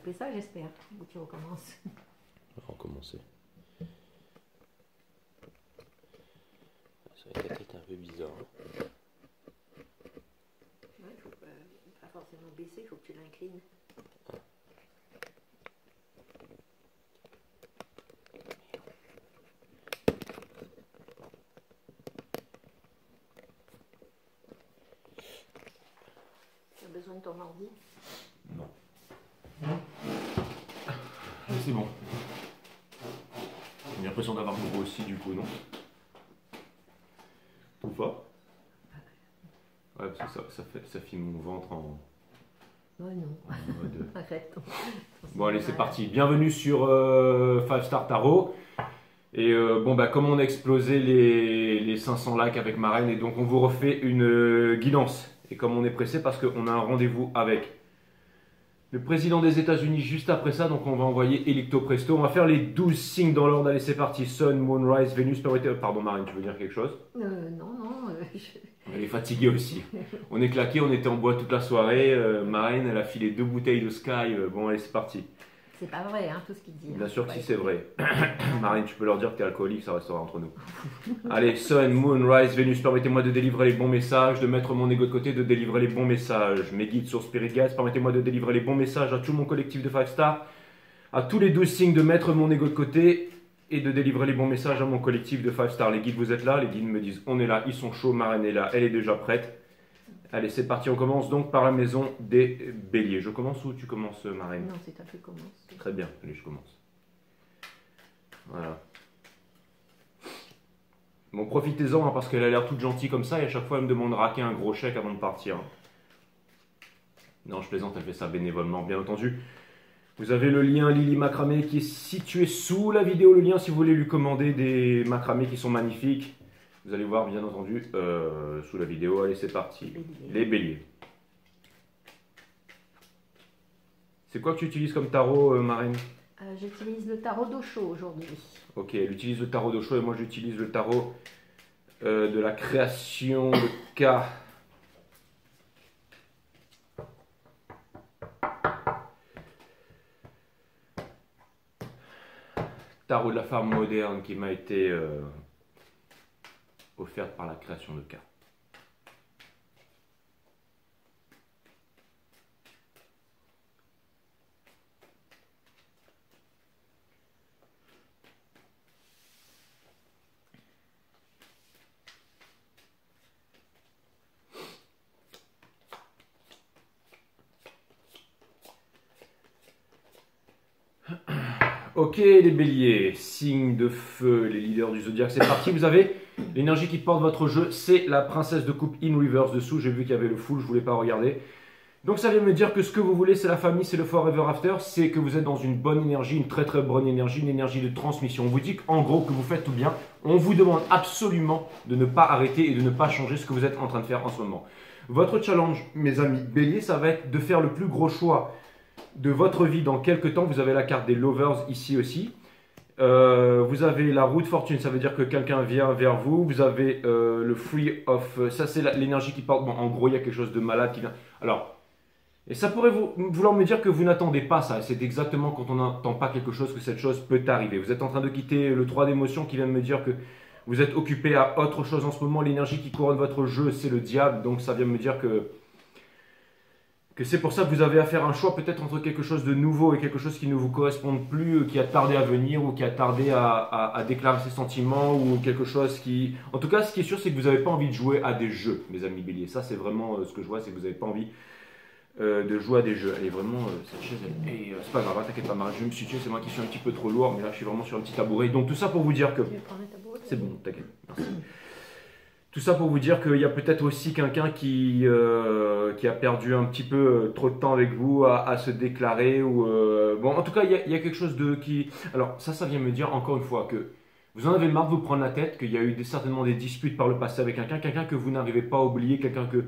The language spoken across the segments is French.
loupé ça, j'espère. Ou tu recommences. On va recommencer. Ça va être un peu bizarre. Ouais, faut pas forcément baisser, il faut que tu l'inclines. Tu as besoin de ton ordi? Non. C'est bon. J'ai l'impression d'avoir grossi du coup, non? Ou pas? Ouais, parce que ça filme mon ventre en... Ouais, non. mode... Arrête. Bon allez, c'est parti. Bienvenue sur 5 Star Tarot. Et bon bah comme on a explosé les 500 likes avec ma reine, et donc on vous refait une guidance. Et comme on est pressé parce qu'on a un rendez-vous avec le président des États-Unis juste après ça, donc on va envoyer Elicto Presto. On va faire les 12 signes dans l'ordre. Allez, c'est parti. Sun, Moon, Rise, Vénus, pardon Marine, tu veux dire quelque chose? Non. Elle est fatiguée aussi. On est claqué, on était en bois toute la soirée. Marine, elle a filé 2 bouteilles de Sky. Bon allez, c'est parti. C'est pas vrai, hein, tout ce qu'il dit. Bien sûr que si c'est vrai. Marine, tu peux leur dire que tu es alcoolique, ça restera entre nous. Allez, Sun, Moon, Rise, Vénus, permettez-moi de délivrer les bons messages, de mettre mon ego de côté, de délivrer les bons messages. Mes guides sur Spirit Guides, permettez-moi de délivrer les bons messages à tout mon collectif de 5 stars, à tous les 12 signes de mettre mon ego de côté et de délivrer les bons messages à mon collectif de 5 stars. Les guides, vous êtes là, les guides me disent on est là, ils sont chauds, Marine est là, elle est déjà prête. Allez, c'est parti, on commence donc par la maison des béliers. Je commence ou tu commences, Marine? Non, c'est toi qui commence. Très bien, allez, je commence. Voilà. Bon, profitez-en, hein, parce qu'elle a l'air toute gentille comme ça, et à chaque fois, elle me demande de raquer un gros chèque avant de partir. Non, je plaisante, elle fait ça bénévolement, bien entendu. Vous avez le lien Lily Macramé qui est situé sous la vidéo, le lien si vous voulez lui commander des macramés qui sont magnifiques. Vous allez voir, bien entendu, sous la vidéo. Allez, c'est parti. Bélier. Les béliers. C'est quoi que tu utilises comme tarot, Marine? J'utilise le tarot d'Osho aujourd'hui. Ok, elle utilise le tarot d'Osho et moi j'utilise le tarot de la création de K. Tarot de la femme moderne qui m'a été offerte par la création de K. Ok les béliers, signe de feu, les leaders du zodiaque, c'est parti. Vous avez l'énergie qui porte votre jeu, c'est la princesse de coupe in reverse dessous. J'ai vu qu'il y avait le full, je ne voulais pas regarder. Donc ça vient me dire que ce que vous voulez, c'est la famille, c'est le forever after. C'est que vous êtes dans une bonne énergie, une très très bonne énergie, une énergie de transmission. On vous dit qu'en gros que vous faites tout bien. On vous demande absolument de ne pas arrêter et de ne pas changer ce que vous êtes en train de faire en ce moment. Votre challenge, mes amis béliers, ça va être de faire le plus gros choix de votre vie dans quelques temps. Vous avez la carte des lovers ici aussi. Vous avez la roue de fortune, ça veut dire que quelqu'un vient vers vous. Vous avez le free of, ça c'est l'énergie qui porte. Bon, en gros, il y a quelque chose de malade qui vient. Alors, et ça pourrait vouloir me dire que vous n'attendez pas ça. C'est exactement quand on n'entend pas quelque chose que cette chose peut arriver. Vous êtes en train de quitter le 3 d'émotion qui vient de me dire que vous êtes occupé à autre chose en ce moment. L'énergie qui couronne votre jeu, c'est le diable. Donc ça vient me dire que c'est pour ça que vous avez à faire un choix peut-être entre quelque chose de nouveau et quelque chose qui ne vous correspond plus, qui a tardé à venir ou qui a tardé à déclarer ses sentiments ou quelque chose qui... En tout cas, ce qui est sûr, c'est que vous n'avez pas envie de jouer à des jeux, mes amis béliers. Ça, c'est vraiment ce que je vois, c'est que vous n'avez pas envie de jouer à des jeux. Elle est vraiment... cette chaise, c'est pas grave, t'inquiète pas, Marie, je vais me situer, c'est moi qui suis un petit peu trop lourd, mais là, je suis vraiment sur un petit tabouret. Donc tout ça pour vous dire que... Tu veux prendre le tabouret? C'est bon, t'inquiète, merci. Tout ça pour vous dire qu'il y a peut-être aussi quelqu'un qui a perdu un petit peu trop de temps avec vous à se déclarer. Ou, bon, en tout cas, il y a quelque chose de qui... Alors, ça vient me dire encore une fois que vous en avez marre de vous prendre la tête, qu'il y a eu certainement des disputes par le passé avec quelqu'un que vous n'arrivez pas à oublier, quelqu'un que...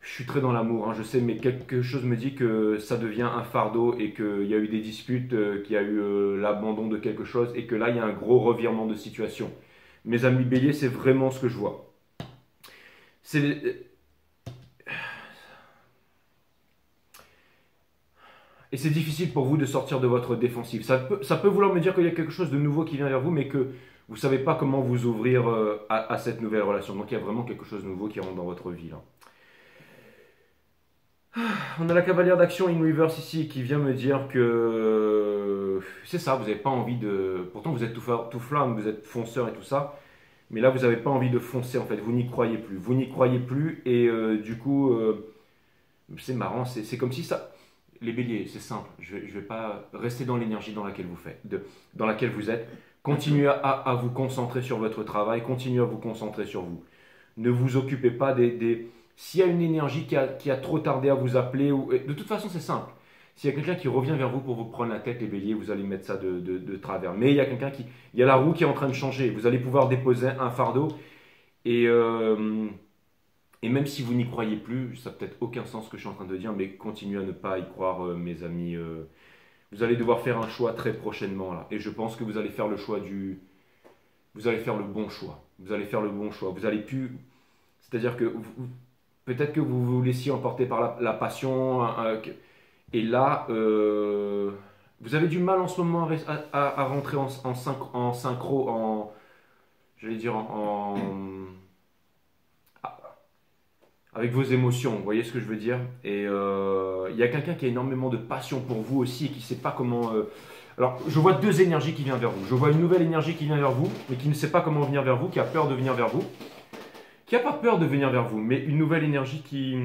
Je suis très dans l'amour, hein, je sais, mais quelque chose me dit que ça devient un fardeau et qu'il y a eu des disputes, qu'il y a eu l'abandon de quelque chose et que là, il y a un gros revirement de situation. Mes amis béliers, c'est vraiment ce que je vois. Et c'est difficile pour vous de sortir de votre défensive. Ça peut vouloir me dire qu'il y a quelque chose de nouveau qui vient vers vous, mais que vous ne savez pas comment vous ouvrir à cette nouvelle relation. Donc il y a vraiment quelque chose de nouveau qui rentre dans votre vie là. On a la cavalière d'action in reverse ici qui vient me dire que c'est ça, vous n'avez pas envie de... Pourtant vous êtes tout flamme, vous êtes fonceur et tout ça, mais là vous n'avez pas envie de foncer en fait, vous n'y croyez plus. Vous n'y croyez plus et du coup, c'est marrant, c'est comme si ça... Les béliers, c'est simple, je vais pas rester dans l'énergie dans laquelle dans laquelle vous êtes. Continuez à vous concentrer sur votre travail, continuez à vous concentrer sur vous. Ne vous occupez pas s'il y a une énergie qui a trop tardé à vous appeler, de toute façon c'est simple. S'il y a quelqu'un qui revient vers vous pour vous prendre la tête, les béliers, vous allez mettre ça de travers. Mais il y a il y a la roue qui est en train de changer. Vous allez pouvoir déposer un fardeau et même si vous n'y croyez plus, ça n'a peut-être aucun sens ce que je suis en train de dire, mais continuez à ne pas y croire, mes amis. Vous allez devoir faire un choix très prochainement là. Et je pense que vous allez faire le choix vous allez faire le bon choix. Vous allez faire le bon choix. Vous allez plus... C'est-à-dire que peut-être que vous vous laissiez emporter par la passion. Et là, vous avez du mal en ce moment à rentrer en synchro, j'allais dire avec vos émotions, vous voyez ce que je veux dire? Et il y a quelqu'un qui a énormément de passion pour vous aussi et qui ne sait pas comment... Alors, je vois deux énergies qui viennent vers vous. Je vois une nouvelle énergie qui vient vers vous, mais qui ne sait pas comment venir vers vous, qui a peur de venir vers vous, qui n'a pas peur de venir vers vous, mais une nouvelle énergie qui...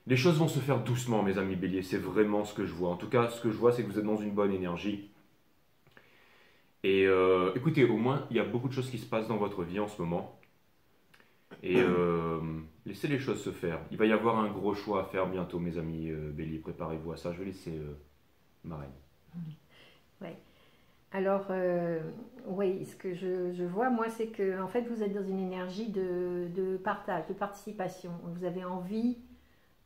Les choses vont se faire doucement, mes amis béliers, c'est vraiment ce que je vois. En tout cas, ce que je vois, c'est que vous êtes dans une bonne énergie. Et écoutez, au moins, il y a beaucoup de choses qui se passent dans votre vie en ce moment. Et laissez les choses se faire. Il va y avoir un gros choix à faire bientôt, mes amis béliers. Préparez-vous à ça. Je vais laisser Marraine. Oui. Alors, oui, ce que je vois, moi, c'est que en fait, vous êtes dans une énergie de partage, de participation. Vous avez envie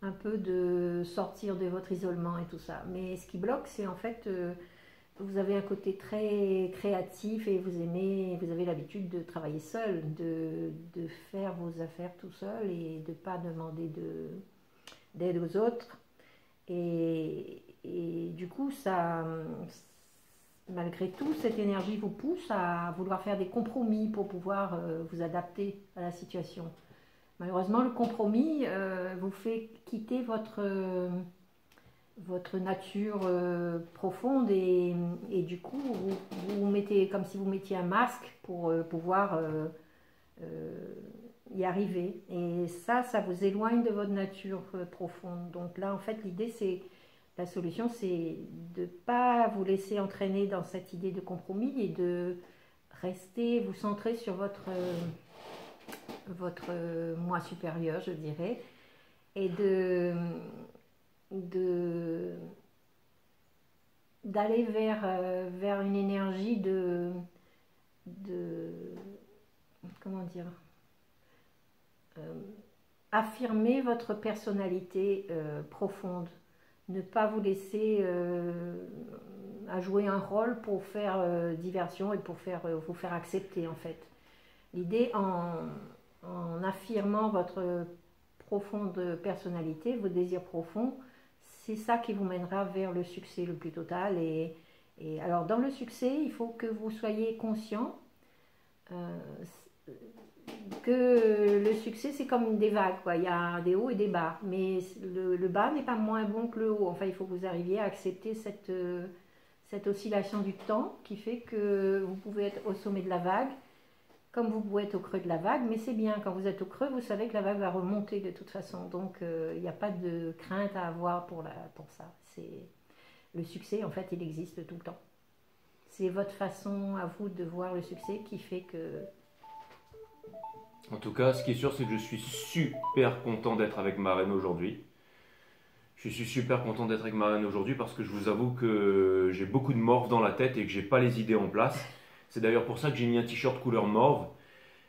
un peu de sortir de votre isolement et tout ça. Mais ce qui bloque, c'est en fait, vous avez un côté très créatif et vous avez l'habitude de travailler seul, de faire vos affaires tout seul et de ne pas demander d'aide aux autres. Et du coup, malgré tout, cette énergie vous pousse à vouloir faire des compromis pour pouvoir vous adapter à la situation. Malheureusement, le compromis vous fait quitter votre nature profonde et du coup, vous mettez comme si vous mettiez un masque pour pouvoir y arriver. Et ça vous éloigne de votre nature profonde. Donc là, en fait, la solution, c'est de ne pas vous laisser entraîner dans cette idée de compromis et de rester, vous centrer sur votre moi supérieur, je dirais, et d'aller vers une énergie comment dire, affirmer votre personnalité profonde, ne pas vous laisser à jouer un rôle pour faire diversion et pour vous faire accepter en fait. L'idée en affirmant votre profonde personnalité, vos désirs profonds, c'est ça qui vous mènera vers le succès le plus total. Et alors dans le succès, il faut que vous soyez conscient que le succès c'est comme des vagues, quoi. Il y a des hauts et des bas, mais le bas n'est pas moins bon que le haut. Enfin, il faut que vous arriviez à accepter cette oscillation du temps qui fait que vous pouvez être au sommet de la vague comme vous pouvez être au creux de la vague, mais c'est bien, quand vous êtes au creux, vous savez que la vague va remonter de toute façon, donc il n'y a pas de crainte à avoir pour ça. Le succès, en fait, il existe tout le temps. C'est votre façon à vous de voir le succès qui fait que... En tout cas, ce qui est sûr, c'est que je suis super content d'être avec Marraine aujourd'hui. Je suis super content d'être avec Marraine aujourd'hui parce que je vous avoue que j'ai beaucoup de morve dans la tête et que j'ai pas les idées en place. C'est d'ailleurs pour ça que j'ai mis un t-shirt couleur morve.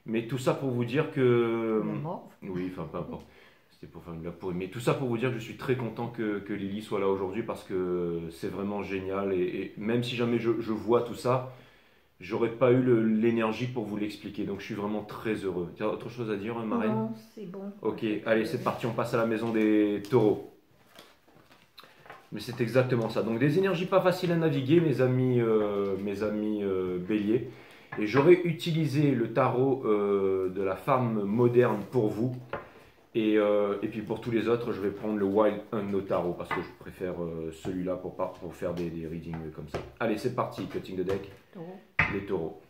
Mais tout ça pour vous dire que... Morve. Oui, enfin peu importe. C'était pour faire une blague pourrie. Mais tout ça pour vous dire que je suis très content que Lily soit là aujourd'hui parce que c'est vraiment génial. Et même si jamais je vois tout ça, j'aurais pas eu l'énergie pour vous l'expliquer. Donc je suis vraiment très heureux. Tu as autre chose à dire, Marraine? Non, c'est bon. Ok, allez, c'est parti. On passe à la maison des taureaux. Mais c'est exactement ça. Donc des énergies pas faciles à naviguer, mes amis béliers. Et j'aurais utilisé le tarot de la femme moderne pour vous. Et puis pour tous les autres, je vais prendre le Wild Unknown Tarot parce que je préfère celui-là pour faire des readings comme ça. Allez, c'est parti, cutting the deck. Taureau. Les taureaux.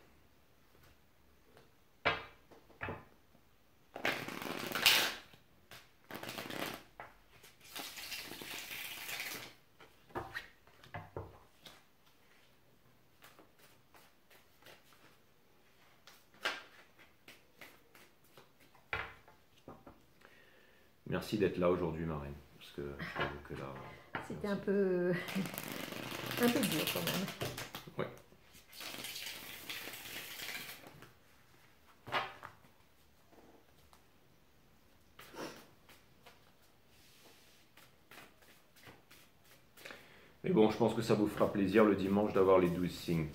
Merci d'être là aujourd'hui, Marraine, parce que je trouve que là... C'était un peu dur quand même. Ouais. Mais bon, je pense que ça vous fera plaisir le dimanche d'avoir les 12 signes.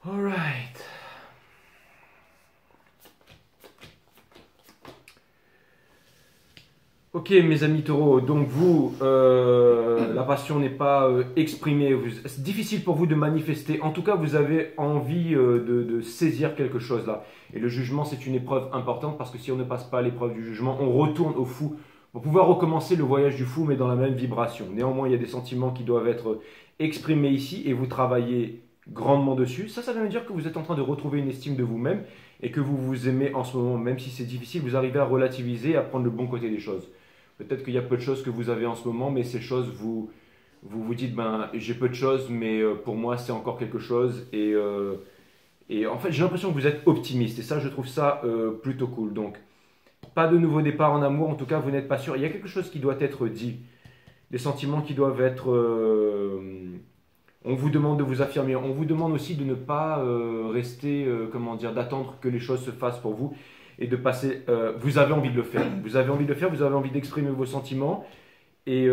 All right. Ok, mes amis taureaux, donc vous, la passion n'est pas exprimée, c'est difficile pour vous de manifester, en tout cas vous avez envie de saisir quelque chose là. Et le jugement c'est une épreuve importante parce que si on ne passe pas l'épreuve du jugement, on retourne au fou pour pouvoir recommencer le voyage du fou mais dans la même vibration. Néanmoins il y a des sentiments qui doivent être exprimés ici et vous travaillez grandement dessus. Ça veut dire que vous êtes en train de retrouver une estime de vous-même et que vous vous aimez en ce moment, même si c'est difficile, vous arrivez à relativiser, à prendre le bon côté des choses. Peut-être qu'il y a peu de choses que vous avez en ce moment, mais ces choses, vous dites, ben, j'ai peu de choses, mais pour moi, c'est encore quelque chose. Et en fait, j'ai l'impression que vous êtes optimiste. Et ça, je trouve ça plutôt cool. Donc, pas de nouveau départ en amour. En tout cas, vous n'êtes pas sûr. Il y a quelque chose qui doit être dit. Des sentiments qui doivent être... on vous demande de vous affirmer. On vous demande aussi de ne pas rester, comment dire, d'attendre que les choses se fassent pour vous. Et de passer, vous avez envie de le faire, vous avez envie de le faire, vous avez envie d'exprimer vos sentiments, et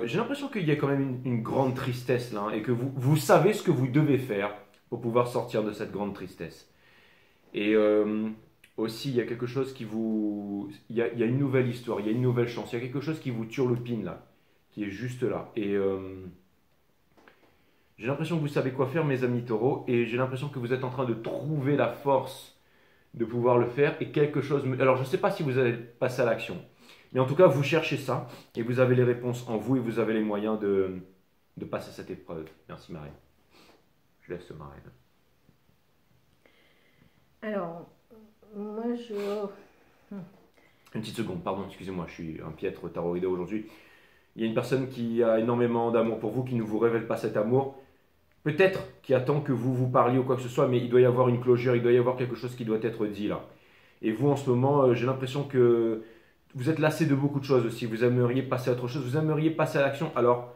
j'ai l'impression qu'il y a quand même une grande tristesse là, hein, et que vous savez ce que vous devez faire pour pouvoir sortir de cette grande tristesse. Et aussi, il y a quelque chose qui vous... Il y a une nouvelle histoire, il y a une nouvelle chance, il y a quelque chose qui vous turlupine là, qui est juste là. Et j'ai l'impression que vous savez quoi faire, mes amis taureaux, et j'ai l'impression que vous êtes en train de trouver la force de pouvoir le faire et quelque chose... Alors je ne sais pas si vous allez passer à l'action, mais en tout cas vous cherchez ça et vous avez les réponses en vous et vous avez les moyens de passer cette épreuve. Merci Marine. Je laisse Marine. Alors, moi je... Une petite seconde, pardon, excusez-moi, je suis un piètre taroïde aujourd'hui. Il y a une personne qui a énormément d'amour pour vous, qui ne vous révèle pas cet amour. Peut-être qui attend que vous vous parliez ou quoi que ce soit, mais il doit y avoir une closure, il doit y avoir quelque chose qui doit être dit là. Et vous, en ce moment, j'ai l'impression que vous êtes lassé de beaucoup de choses aussi. Vous aimeriez passer à autre chose, vous aimeriez passer à l'action. Alors,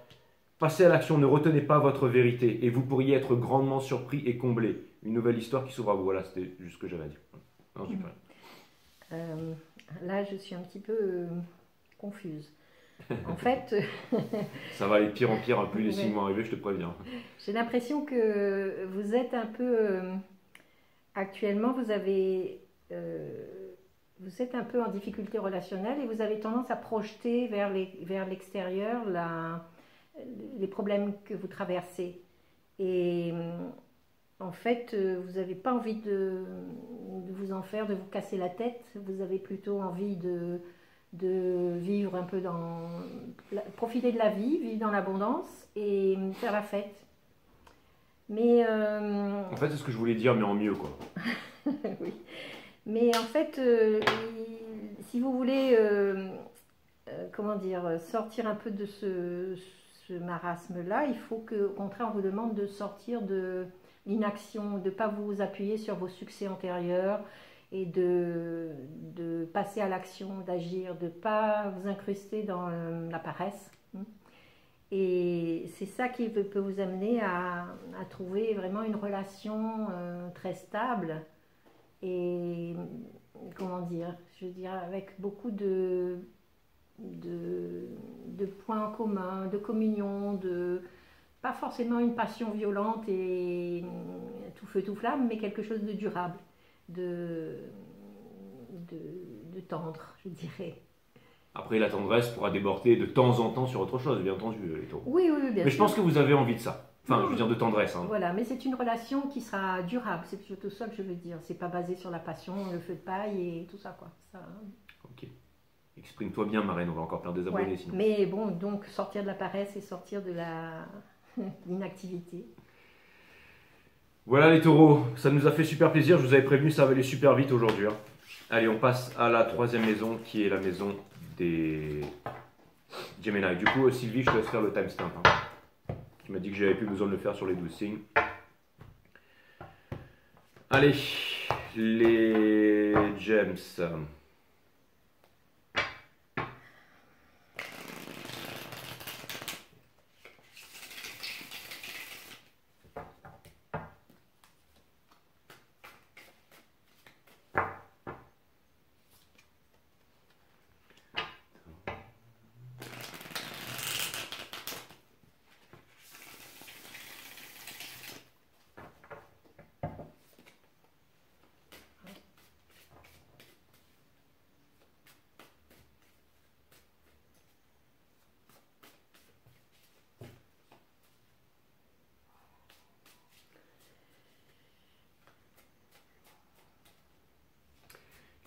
passez à l'action, ne retenez pas votre vérité et vous pourriez être grandement surpris et comblé. Une nouvelle histoire qui s'ouvre à vous. Voilà, c'était juste ce que j'avais à dire. Non, j'ai pas rien. Là, je suis un petit peu confuse. En fait, ça va aller de pire en pire, plus les 6 mois arrivés, je te préviens. J'ai l'impression que vous êtes un peu... actuellement, vous êtes un peu en difficulté relationnelle et vous avez tendance à projeter vers l'extérieur les problèmes que vous traversez. Et en fait, vous n'avez pas envie de vous en faire, de vous casser la tête. Vous avez plutôt envie de vivre un peu profiter de la vie, vivre dans l'abondance et faire la fête. Mais en fait, c'est ce que je voulais dire, mais en mieux, quoi. oui. Mais en fait, si vous voulez, comment dire, sortir un peu de ce marasme-là, il faut au contraire, on vous demande de sortir de l'inaction, de ne pas vous appuyer sur vos succès antérieurs, et de passer à l'action, d'agir, de ne pas vous incruster dans la paresse. Et c'est ça qui peut vous amener à trouver vraiment une relation très stable et, comment dire, je veux dire, avec beaucoup de de points en commun, de communion, pas forcément une passion violente et tout feu tout flamme, mais quelque chose de durable, de, de tendre, je dirais. Après, la tendresse pourra déborder de temps en temps sur autre chose, bien entendu, les taureaux. Oui, oui, bien sûr. Mais je pense que vous avez envie de ça. Enfin, je veux dire de tendresse. Hein. Voilà, mais c'est une relation qui sera durable, c'est plutôt ça que je veux dire. C'est pas basé sur la passion, le feu de paille et tout ça, quoi. Ça, Ok. Exprime-toi bien, Marraine, on va encore perdre des abonnés ouais. sinon. Mais bon, donc sortir de la paresse et sortir de l'inactivité. Voilà les taureaux, ça nous a fait super plaisir, je vous avais prévenu, ça va aller super vite aujourd'hui. Hein. Allez, on passe à la troisième maison qui est la maison des Gemini. Du coup, Sylvie, je te laisse faire le timestamp. Hein. Tu m'as dit que j'avais plus besoin de le faire sur les 12 signes. Allez, les Gems.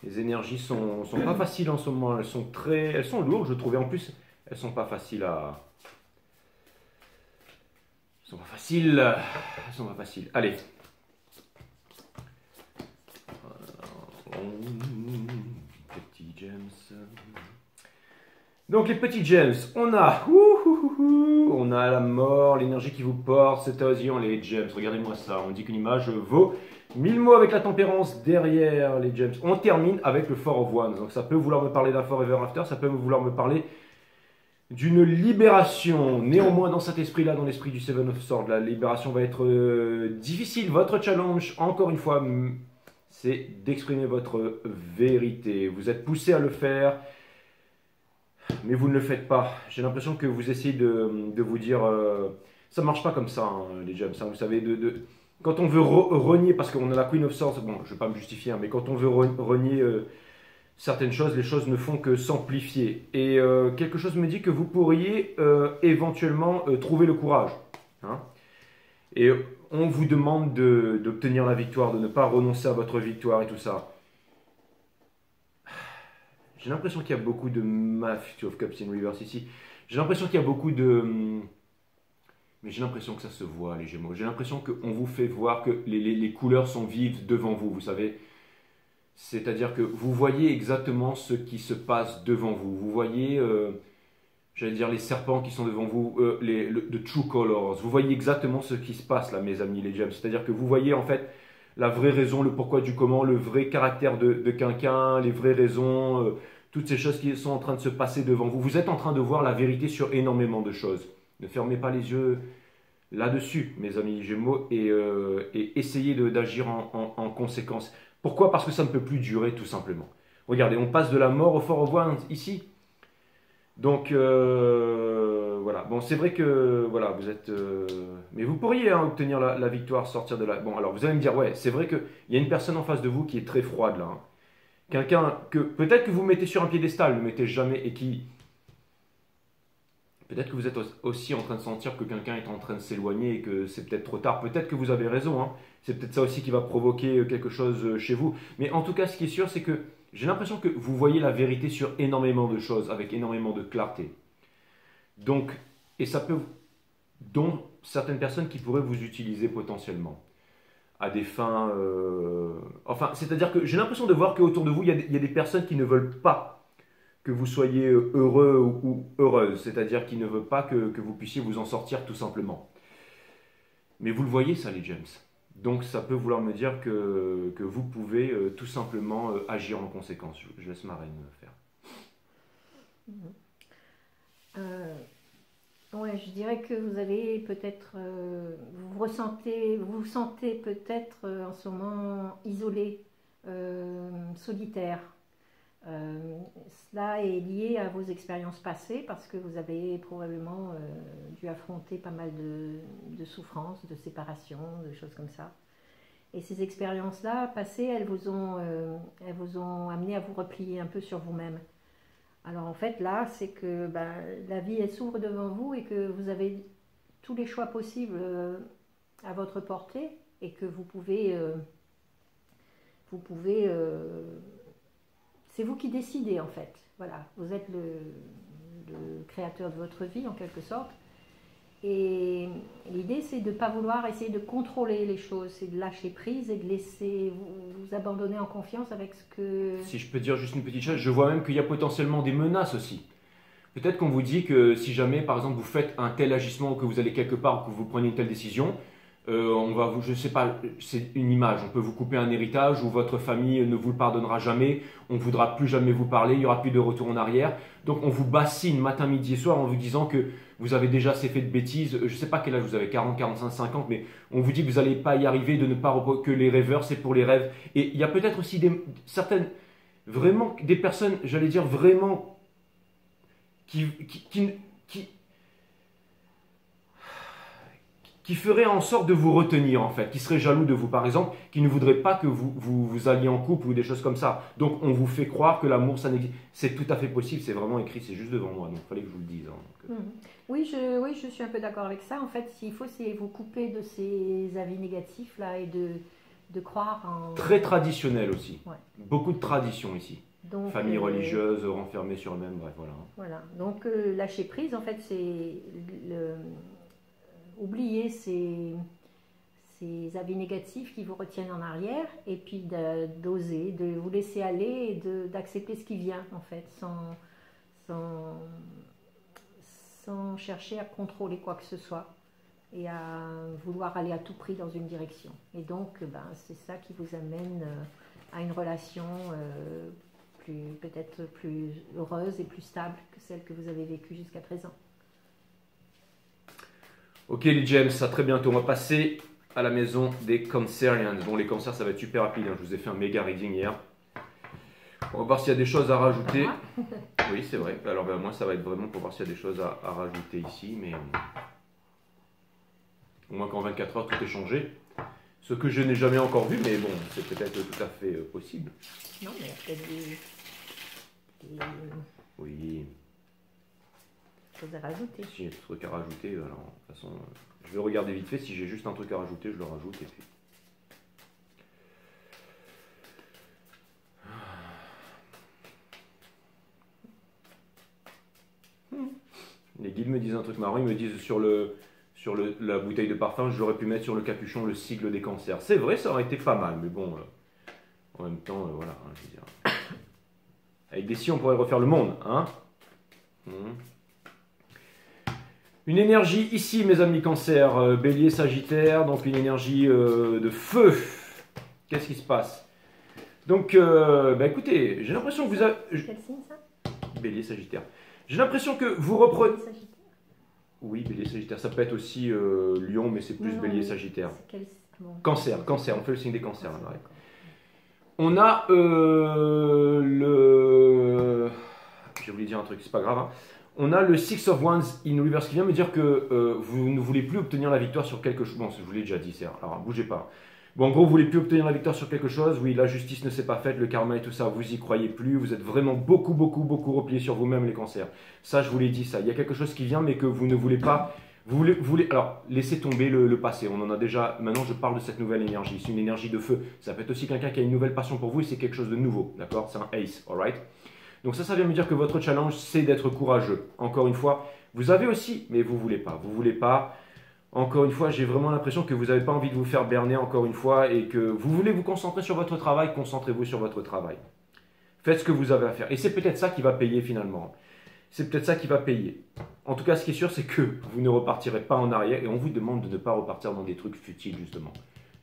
Les énergies sont pas faciles en ce moment, elles sont lourdes je trouve, et en plus elles sont pas faciles à... Elles sont pas faciles. Allez. Petits gems. Donc les petits gems, on a la mort, l'énergie qui vous porte, c'est occasion, les gems, regardez-moi ça, on dit qu'une image vaut 1000 mots avec la tempérance derrière les gems. On termine avec le Four of Wands, donc ça peut vouloir me parler d'un Forever After, ça peut vouloir me parler d'une libération. Néanmoins, dans cet esprit-là, dans l'esprit du Seven of Swords, la libération va être difficile. Votre challenge, encore une fois, c'est d'exprimer votre vérité. Vous êtes poussé à le faire, mais vous ne le faites pas. J'ai l'impression que vous essayez de vous dire... ça ne marche pas comme ça, hein, les gems. Hein, vous savez, quand on veut renier, parce qu'on a la Queen of Swords, bon, je ne vais pas me justifier, hein, mais quand on veut renier certaines choses, les choses ne font que s'amplifier. Et quelque chose me dit que vous pourriez éventuellement trouver le courage. Hein. Et on vous demande d'obtenir la victoire, de ne pas renoncer à votre victoire et tout ça. J'ai l'impression qu'il y a beaucoup de Two of Cups in Reverse ici. J'ai l'impression qu'il y a beaucoup de... Mais j'ai l'impression que ça se voit, les Gémeaux. J'ai l'impression qu'on vous fait voir que les couleurs sont vives devant vous, vous savez. C'est-à-dire que vous voyez exactement ce qui se passe devant vous. Vous voyez, j'allais dire, les serpents qui sont devant vous, the true colors. Vous voyez exactement ce qui se passe là, mes amis, les gems. C'est-à-dire que vous voyez en fait la vraie raison, le pourquoi du comment, le vrai caractère de quelqu'un, les vraies raisons, toutes ces choses qui sont en train de se passer devant vous. Vous êtes en train de voir la vérité sur énormément de choses. Ne fermez pas les yeux là-dessus, mes amis Gémeaux, et essayez d'agir en conséquence. Pourquoi? Parce que ça ne peut plus durer, tout simplement. Regardez, on passe de la mort au Four of Wands ici. Donc, voilà. Bon, c'est vrai que, voilà, vous êtes... mais vous pourriez obtenir la victoire, sortir de la... Bon, alors, vous allez me dire, ouais, c'est vrai qu'il y a une personne en face de vous qui est très froide, là. Hein. Quelqu'un que, peut-être que vous mettez sur un piédestal, ne le mettez jamais, et qui... Peut-être que vous êtes aussi en train de sentir que quelqu'un est en train de s'éloigner et que c'est peut-être trop tard. Peut-être que vous avez raison. Hein. C'est peut-être ça aussi qui va provoquer quelque chose chez vous. Mais en tout cas, ce qui est sûr, c'est que j'ai l'impression que vous voyez la vérité sur énormément de choses, avec énormément de clarté. Donc, et ça peut... dont certaines personnes qui pourraient vous utiliser potentiellement à des fins... Enfin, c'est-à-dire que j'ai l'impression de voir qu'autour de vous, il y a des personnes qui ne veulent pas que vous soyez heureux ou heureuse, c'est-à-dire qu'il ne veut pas que vous puissiez vous en sortir tout simplement. Mais vous le voyez ça les James. Donc ça peut vouloir me dire que vous pouvez tout simplement agir en conséquence. Je laisse ma reine faire. Ouais, je dirais que vous avez peut-être, vous vous sentez peut-être en ce moment isolé, solitaire. Cela est lié à vos expériences passées parce que vous avez probablement dû affronter pas mal de souffrances, de séparation, de choses comme ça. Et ces expériences-là passées, elles vous ont amené à vous replier un peu sur vous-même. Alors en fait là, c'est que la vie elle s'ouvre devant vous et que vous avez tous les choix possibles à votre portée et que vous pouvez c'est vous qui décidez en fait. Voilà, vous êtes le créateur de votre vie en quelque sorte. Et l'idée c'est de ne pas vouloir essayer de contrôler les choses, c'est de lâcher prise et de laisser vous abandonner en confiance avec ce que... Si je peux dire juste une petite chose, je vois même qu'il y a potentiellement des menaces aussi. Peut-être qu'on vous dit que si jamais, par exemple, vous faites un tel agissement ou que vous allez quelque part ou que vous prenez une telle décision, on va vous, je sais pas, c'est une image, on peut vous couper un héritage ou votre famille ne vous le pardonnera jamais, on ne voudra plus jamais vous parler, il n'y aura plus de retour en arrière. Donc on vous bassine matin, midi et soir en vous disant que vous avez déjà assez fait de bêtises, je ne sais pas quel âge vous avez, 40, 45, 50, mais on vous dit que vous n'allez pas y arriver, de ne pas que les rêveurs, c'est pour les rêves. Et il y a peut-être aussi certaines, vraiment, des personnes, j'allais dire vraiment, qui ferait en sorte de vous retenir en fait, qui serait jaloux de vous par exemple, qui ne voudrait pas que vous alliez en couple ou des choses comme ça. Donc on vous fait croire que l'amour ça n'existe. C'est tout à fait possible, c'est vraiment écrit, c'est juste devant moi, donc il fallait que je vous le dise. Hein, donc, oui, je suis un peu d'accord avec ça. En fait, ce qu'il faut, c'est vous couper de ces avis négatifs là et de croire en... Très traditionnel aussi, ouais. Beaucoup de traditions ici. Donc, famille religieuse, renfermée sur elle-même, bref, voilà. Voilà, donc lâcher prise, en fait, c'est oublier ces avis négatifs qui vous retiennent en arrière et puis d'oser, de vous laisser aller et d'accepter ce qui vient, en fait, sans chercher à contrôler quoi que ce soit et à vouloir aller à tout prix dans une direction. Et donc, c'est ça qui vous amène à une relation peut-être plus heureuse et plus stable que celle que vous avez vécue jusqu'à présent. Ok les gems, à très bientôt. On va passer à la maison des Cancerians. Bon, les cancers, ça va être super rapide. Hein. Je vous ai fait un méga reading hier. On va voir s'il y a des choses à rajouter. Oui, c'est vrai. Alors, moi, ça va être vraiment pour voir s'il y a des choses à rajouter ici. Mais au moins qu'en 24 heures, tout est changé. Ce que je n'ai jamais encore vu, mais bon, c'est peut-être tout à fait possible. Non, mais il y a peut-être des... Oui. Choses à rajouter. Si j'ai des trucs à rajouter, alors de toute façon, je vais regarder vite fait. Si j'ai juste un truc à rajouter, je le rajoute et puis. Les guides me disent un truc marrant. Ils me disent sur la bouteille de parfum, j'aurais pu mettre sur le capuchon le sigle des cancers. C'est vrai, ça aurait été pas mal, mais bon, en même temps, voilà. Hein, je veux dire. Avec des si, on pourrait refaire le monde, hein. Une énergie ici, mes amis cancer, bélier, sagittaire, donc une énergie de feu. Qu'est-ce qui se passe? Donc, écoutez, j'ai l'impression que vous avez... Quel signe ça? Bélier, sagittaire. J'ai l'impression que vous reprenez... Bélier, sagittaire. Oui, bélier, sagittaire. Ça peut être aussi lion, mais c'est plus non, bélier, sagittaire. Bon. Cancer, on fait le signe des cancers. Là, ouais. On a j'ai voulu dire un truc, c'est pas grave. Hein. On a le Six of Wands in Reverse qui vient me dire que vous ne voulez plus obtenir la victoire sur quelque chose. Bon, je vous l'ai déjà dit, c'est alors bougez pas. Bon, en gros, vous voulez plus obtenir la victoire sur quelque chose. Oui, la justice ne s'est pas faite, le karma et tout ça, vous y croyez plus. Vous êtes vraiment beaucoup repliés sur vous-même, les cancers. Ça, je vous l'ai dit, ça. Il y a quelque chose qui vient, mais que vous ne voulez pas. Vous voulez, alors, laissez tomber le passé. On en a déjà. Maintenant, je parle de cette nouvelle énergie. C'est une énergie de feu. Ça peut être aussi quelqu'un qui a une nouvelle passion pour vous et c'est quelque chose de nouveau. D'accord? C'est un ace, alright? Donc ça vient me dire que votre challenge, c'est d'être courageux. Encore une fois, vous avez aussi, mais vous ne voulez pas. Vous voulez pas. Encore une fois, j'ai vraiment l'impression que vous n'avez pas envie de vous faire berner encore une fois et que vous voulez vous concentrer sur votre travail. Concentrez-vous sur votre travail. Faites ce que vous avez à faire. Et c'est peut-être ça qui va payer finalement. C'est peut-être ça qui va payer. En tout cas, ce qui est sûr, c'est que vous ne repartirez pas en arrière et on vous demande de ne pas repartir dans des trucs futiles, justement,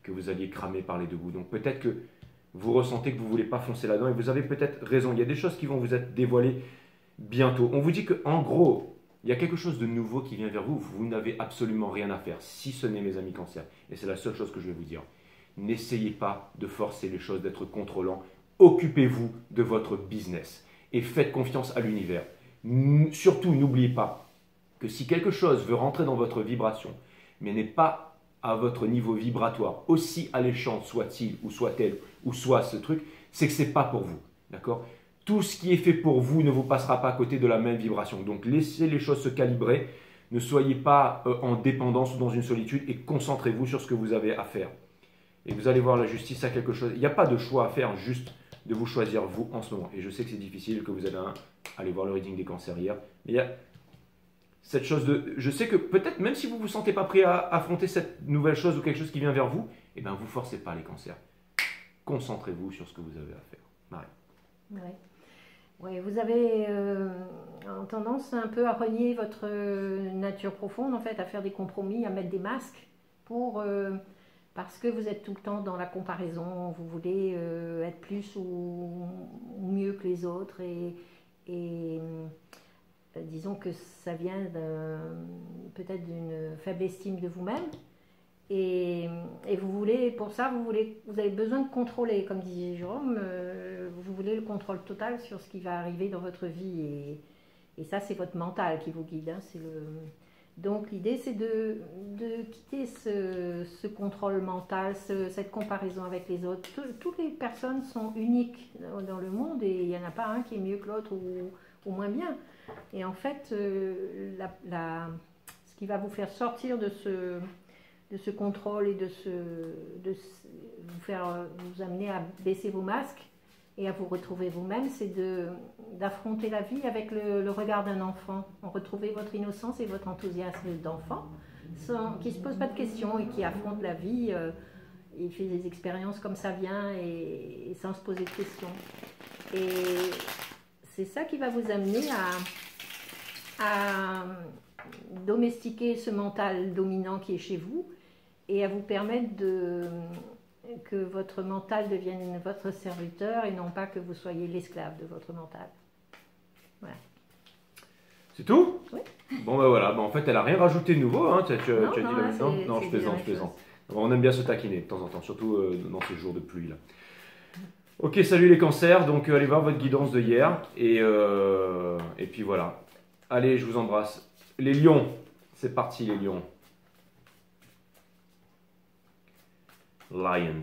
que vous alliez cramer par les deux bouts. Donc peut-être que vous ressentez que vous ne voulez pas foncer là-dedans et vous avez peut-être raison. Il y a des choses qui vont vous être dévoilées bientôt. On vous dit qu'en gros, il y a quelque chose de nouveau qui vient vers vous. Vous n'avez absolument rien à faire, si ce n'est, mes amis cancer. Et c'est la seule chose que je vais vous dire. N'essayez pas de forcer les choses, d'être contrôlant. occupez-vous de votre business et faites confiance à l'univers. Surtout, n'oubliez pas que si quelque chose veut rentrer dans votre vibration, mais n'est pas à votre niveau vibratoire, aussi alléchant soit-il, ou soit-elle, ou soit ce truc, c'est que ce n'est pas pour vous. D'accord? Tout ce qui est fait pour vous ne vous passera pas à côté de la même vibration. Donc laissez les choses se calibrer. Ne soyez pas en dépendance ou dans une solitude et concentrez-vous sur ce que vous avez à faire. Et vous allez voir, la justice a quelque chose. Il n'y a pas de choix à faire, juste de vous choisir vous en ce moment. Et je sais que c'est difficile, que vous allez aller voir le reading des cancers hier. Mais il y a cette chose de... Je sais que peut-être, même si vous ne vous sentez pas prêt à affronter cette nouvelle chose ou quelque chose qui vient vers vous, eh bien, vous ne forcez pas les cancers. Concentrez-vous sur ce que vous avez à faire. Marie. Ouais. Oui, vous avez tendance un peu à renier votre nature profonde, en fait, à faire des compromis, à mettre des masques parce que vous êtes tout le temps dans la comparaison, vous voulez être plus ou mieux que les autres et disons que ça vient peut-être d'une faible estime de vous-même. Et vous voulez, pour ça, vous avez besoin de contrôler, comme disait Jérôme, vous voulez le contrôle total sur ce qui va arriver dans votre vie. Et ça, c'est votre mental qui vous guide. Hein, donc l'idée, c'est de quitter ce contrôle mental, cette comparaison avec les autres. Toutes les personnes sont uniques dans le monde et il n'y en a pas un qui est mieux que l'autre ou moins bien. Et en fait, ce qui va vous faire sortir de ce contrôle et de vous amener à baisser vos masques et à vous retrouver vous-même, c'est d'affronter la vie avec le regard d'un enfant. Retrouver votre innocence et votre enthousiasme d'enfant, qui ne se pose pas de questions et qui affronte la vie, et fait des expériences comme ça vient et sans se poser de questions. Et c'est ça qui va vous amener à domestiquer ce mental dominant qui est chez vous et à vous permettre que votre mental devienne votre serviteur et non pas que vous soyez l'esclave de votre mental. Voilà. C'est tout? Oui. Bon ben voilà, en fait elle n'a rien rajouté de nouveau, hein. Tu as dit la même chose. Non, je plaisante. On aime bien se taquiner de temps en temps, surtout dans ces jours de pluie là. Ok, salut les cancers, donc allez voir votre guidance de hier et puis voilà. Allez, je vous embrasse. Les lions, c'est parti les lions. Lions.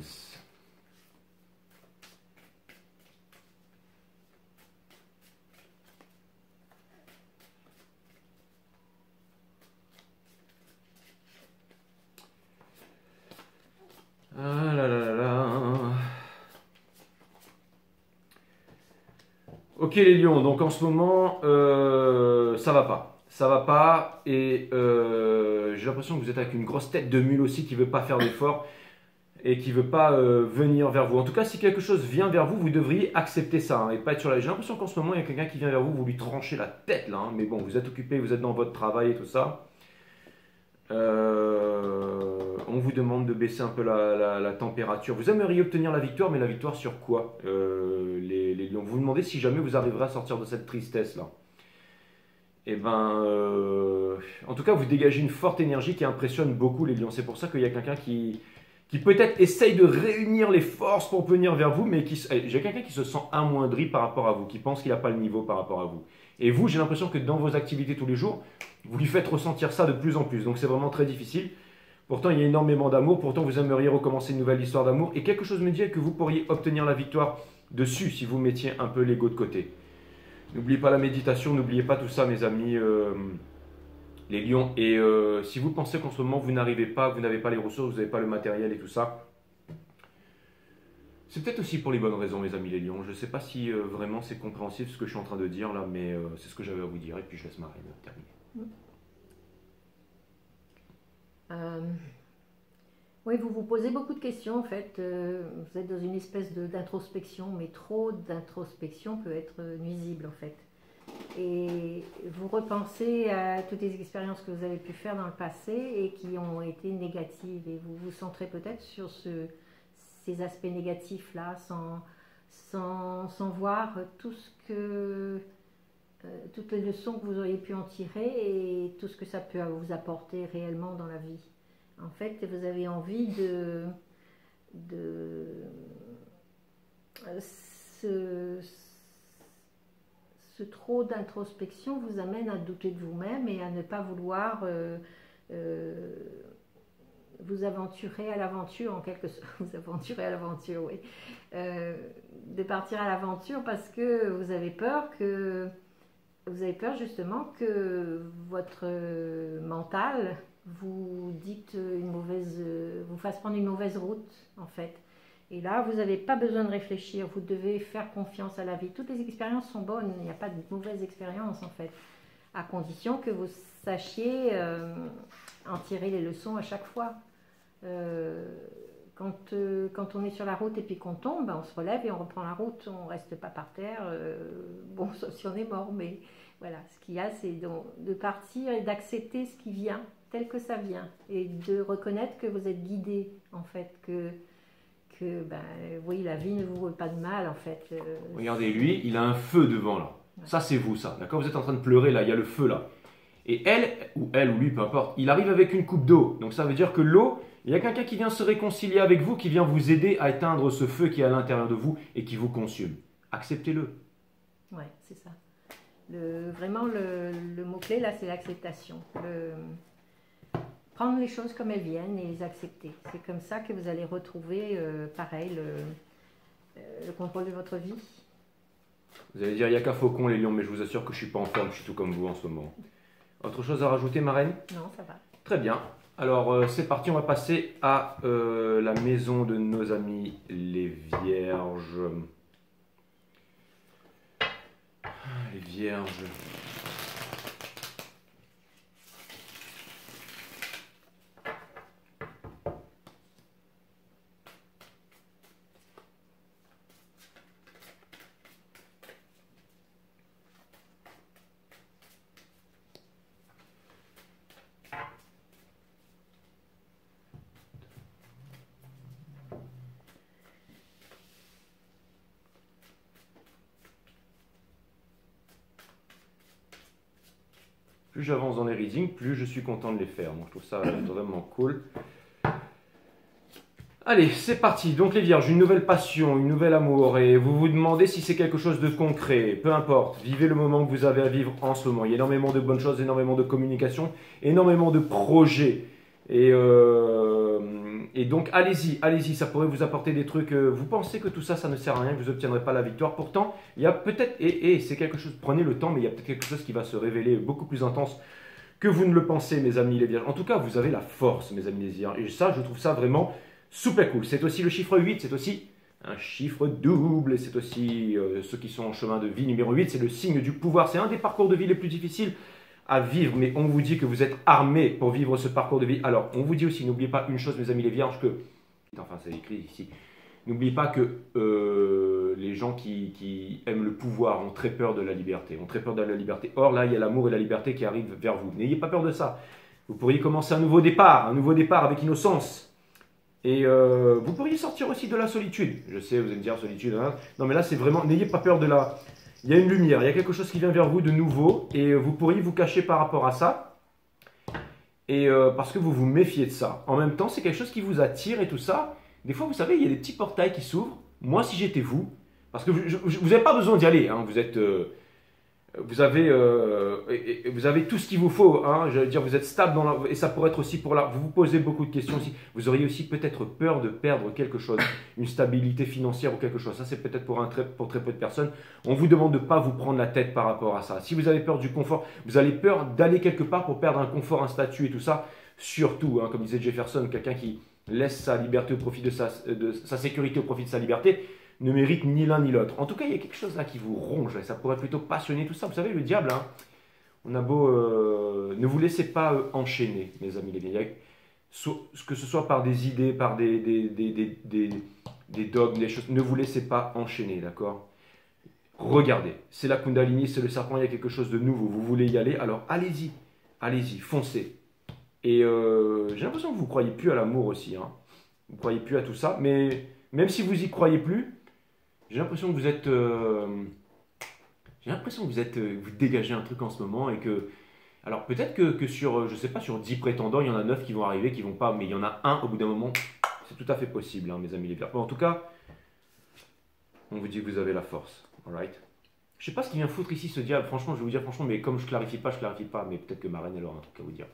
Ah là là là là. Ok les lions, donc en ce moment, ça va pas. Ça va pas et j'ai l'impression que vous êtes avec une grosse tête de mule aussi qui veut pas faire d'effort et qui veut pas venir vers vous. En tout cas, si quelque chose vient vers vous, vous devriez accepter ça hein, et pas être sur la... J'ai l'impression qu'en ce moment, il y a quelqu'un qui vient vers vous, vous lui tranchez la tête là. Hein, mais bon, vous êtes occupé, vous êtes dans votre travail et tout ça. On vous demande de baisser un peu la température. Vous aimeriez obtenir la victoire, mais la victoire sur quoi les lions? Vous vous demandez si jamais vous arriverez à sortir de cette tristesse là. Eh ben, en tout cas, vous dégagez une forte énergie qui impressionne beaucoup les lions. C'est pour ça qu'il y a quelqu'un qui peut-être essaye de réunir les forces pour venir vers vous, mais j'ai quelqu'un qui se sent amoindri par rapport à vous, qui pense qu'il n'a pas le niveau par rapport à vous. Et vous, j'ai l'impression que dans vos activités tous les jours, vous lui faites ressentir ça de plus en plus. Donc c'est vraiment très difficile. Pourtant, il y a énormément d'amour. Pourtant, vous aimeriez recommencer une nouvelle histoire d'amour. Et quelque chose me dit que vous pourriez obtenir la victoire dessus si vous mettiez un peu l'ego de côté. N'oubliez pas la méditation, n'oubliez pas tout ça, mes amis, les lions. Et si vous pensez qu'en ce moment, vous n'arrivez pas, vous n'avez pas les ressources, vous n'avez pas le matériel et tout ça, c'est peut-être aussi pour les bonnes raisons, mes amis, les lions. Je ne sais pas si vraiment c'est compréhensible ce que je suis en train de dire là, mais c'est ce que j'avais à vous dire. Et puis je laisse Marie terminer. Oui, vous vous posez beaucoup de questions en fait. Vous êtes dans une espèce d'introspection, mais trop d'introspection peut être nuisible en fait. Et vous repensez à toutes les expériences que vous avez pu faire dans le passé et qui ont été négatives. Et vous vous centrez peut-être sur ces aspects négatifs-là sans voir toutes les leçons que vous auriez pu en tirer et tout ce que ça peut vous apporter réellement dans la vie. En fait, vous avez envie ce trop d'introspection vous amène à douter de vous-même et à ne pas vouloir vous aventurer à l'aventure, en quelque sorte. Vous aventurer à l'aventure, oui. De partir à l'aventure parce que vous avez peur justement que votre mental vous dicte vous fasse prendre une mauvaise route, en fait. Et là, vous n'avez pas besoin de réfléchir, vous devez faire confiance à la vie. Toutes les expériences sont bonnes, il n'y a pas de mauvaises expériences, en fait, à condition que vous sachiez en tirer les leçons à chaque fois. Quand on est sur la route et puis qu'on tombe, on se relève et on reprend la route, on ne reste pas par terre, bon, sauf si on est mort, mais voilà, ce qu'il y a, c'est de partir et d'accepter ce qui vient, tel que ça vient, et de reconnaître que vous êtes guidé, en fait, oui, la vie ne vous veut pas de mal, en fait. Regardez, lui, il a un feu devant, là. Ouais. Ça, c'est vous, ça, d'accord? Vous êtes en train de pleurer, là, il y a le feu, là. Et elle ou lui, peu importe, il arrive avec une coupe d'eau. Donc ça veut dire que l'eau, il y a quelqu'un qui vient se réconcilier avec vous, qui vient vous aider à éteindre ce feu qui est à l'intérieur de vous et qui vous consume. Acceptez-le. Oui, c'est ça. Vraiment, le mot-clé, là, c'est l'acceptation. Prendre les choses comme elles viennent et les accepter. C'est comme ça que vous allez retrouver, pareil, le contrôle de votre vie. Vous allez dire, il n'y a qu'à Faucon, les lions, mais je vous assure que je ne suis pas en forme, je suis tout comme vous en ce moment. Autre chose à rajouter, ma reine? Non, ça va. Très bien. Alors, c'est parti, on va passer à la maison de nos amis, les vierges. Les vierges. Plus j'avance dans les readings, plus je suis content de les faire. Donc je trouve ça vraiment cool. Allez, c'est parti. Donc les vierges, une nouvelle passion, une nouvelle amour. Et vous vous demandez si c'est quelque chose de concret. Peu importe, vivez le moment que vous avez à vivre en ce moment. Il y a énormément de bonnes choses, énormément de communication, énormément de projets. Et donc allez-y, allez-y, ça pourrait vous apporter des trucs. Vous pensez que tout ça, ça ne sert à rien, que vous n'obtiendrez pas la victoire. Pourtant, il y a peut-être, et c'est quelque chose, prenez le temps, mais il y a peut-être quelque chose qui va se révéler beaucoup plus intense que vous ne le pensez, mes amis les vierges. En tout cas, vous avez la force, mes amis les vierges. Et ça, je trouve ça vraiment super cool. C'est aussi le chiffre 8, c'est aussi un chiffre double. Et c'est aussi ceux qui sont en chemin de vie numéro 8, c'est le signe du pouvoir. C'est un des parcours de vie les plus difficiles à vivre, mais on vous dit que vous êtes armés pour vivre ce parcours de vie. Alors, on vous dit aussi, n'oubliez pas une chose, mes amis les vierges, que, enfin c'est écrit ici, n'oubliez pas que les gens qui aiment le pouvoir ont très peur de la liberté, ont très peur de la liberté. Or, là, il y a l'amour et la liberté qui arrivent vers vous. N'ayez pas peur de ça. Vous pourriez commencer un nouveau départ avec innocence. Et vous pourriez sortir aussi de la solitude. Je sais, vous allez me dire solitude, hein. Non, mais là, c'est vraiment, n'ayez pas peur de la... Il y a une lumière, il y a quelque chose qui vient vers vous de nouveau et vous pourriez vous cacher par rapport à ça et parce que vous vous méfiez de ça. En même temps, c'est quelque chose qui vous attire et tout ça. Des fois, vous savez, il y a des petits portails qui s'ouvrent. Moi, si j'étais vous, parce que vous n'avez pas besoin d'y aller, hein, vous avez tout ce qu'il vous faut, hein, je veux dire, vous êtes stable et ça pourrait être aussi pour là. Vous vous posez beaucoup de questions aussi. Vous auriez aussi peut-être peur de perdre quelque chose, une stabilité financière ou quelque chose. Ça, c'est peut-être pour très peu de personnes. On vous demande de ne pas vous prendre la tête par rapport à ça. Si vous avez peur du confort, vous avez peur d'aller quelque part pour perdre un confort, un statut et tout ça, surtout, hein, comme disait Jefferson, quelqu'un qui laisse sa liberté au profit de sa sécurité au profit de sa liberté, ne mérite ni l'un ni l'autre. En tout cas, il y a quelque chose là qui vous ronge, et ça pourrait plutôt passionner tout ça. Vous savez, le diable, hein, on a beau... ne vous laissez pas enchaîner, mes amis les vieilles. Que ce soit par des idées, par des dogmes, des choses, ne vous laissez pas enchaîner, d'accord? Regardez, c'est la Kundalini, c'est le serpent, il y a quelque chose de nouveau. Vous voulez y aller, alors allez-y, allez-y, foncez. Et j'ai l'impression que vous ne croyez plus à l'amour aussi, hein. Vous ne croyez plus à tout ça, mais même si vous y croyez plus, j'ai l'impression que vous êtes... vous dégagez un truc en ce moment et que... Alors peut-être que sur, je sais pas, sur 10 prétendants, il y en a 9 qui vont arriver, qui vont pas, mais il y en a un au bout d'un moment, c'est tout à fait possible, hein, mes amis les vierges. Bon, en tout cas, On vous dit que vous avez la force. Alright. Je sais pas ce qu'il vient foutre ici, ce diable. Franchement, je vais vous dire franchement, mais comme je clarifie pas, je clarifie pas. Mais peut-être que ma reine, elle aura un truc à vous dire.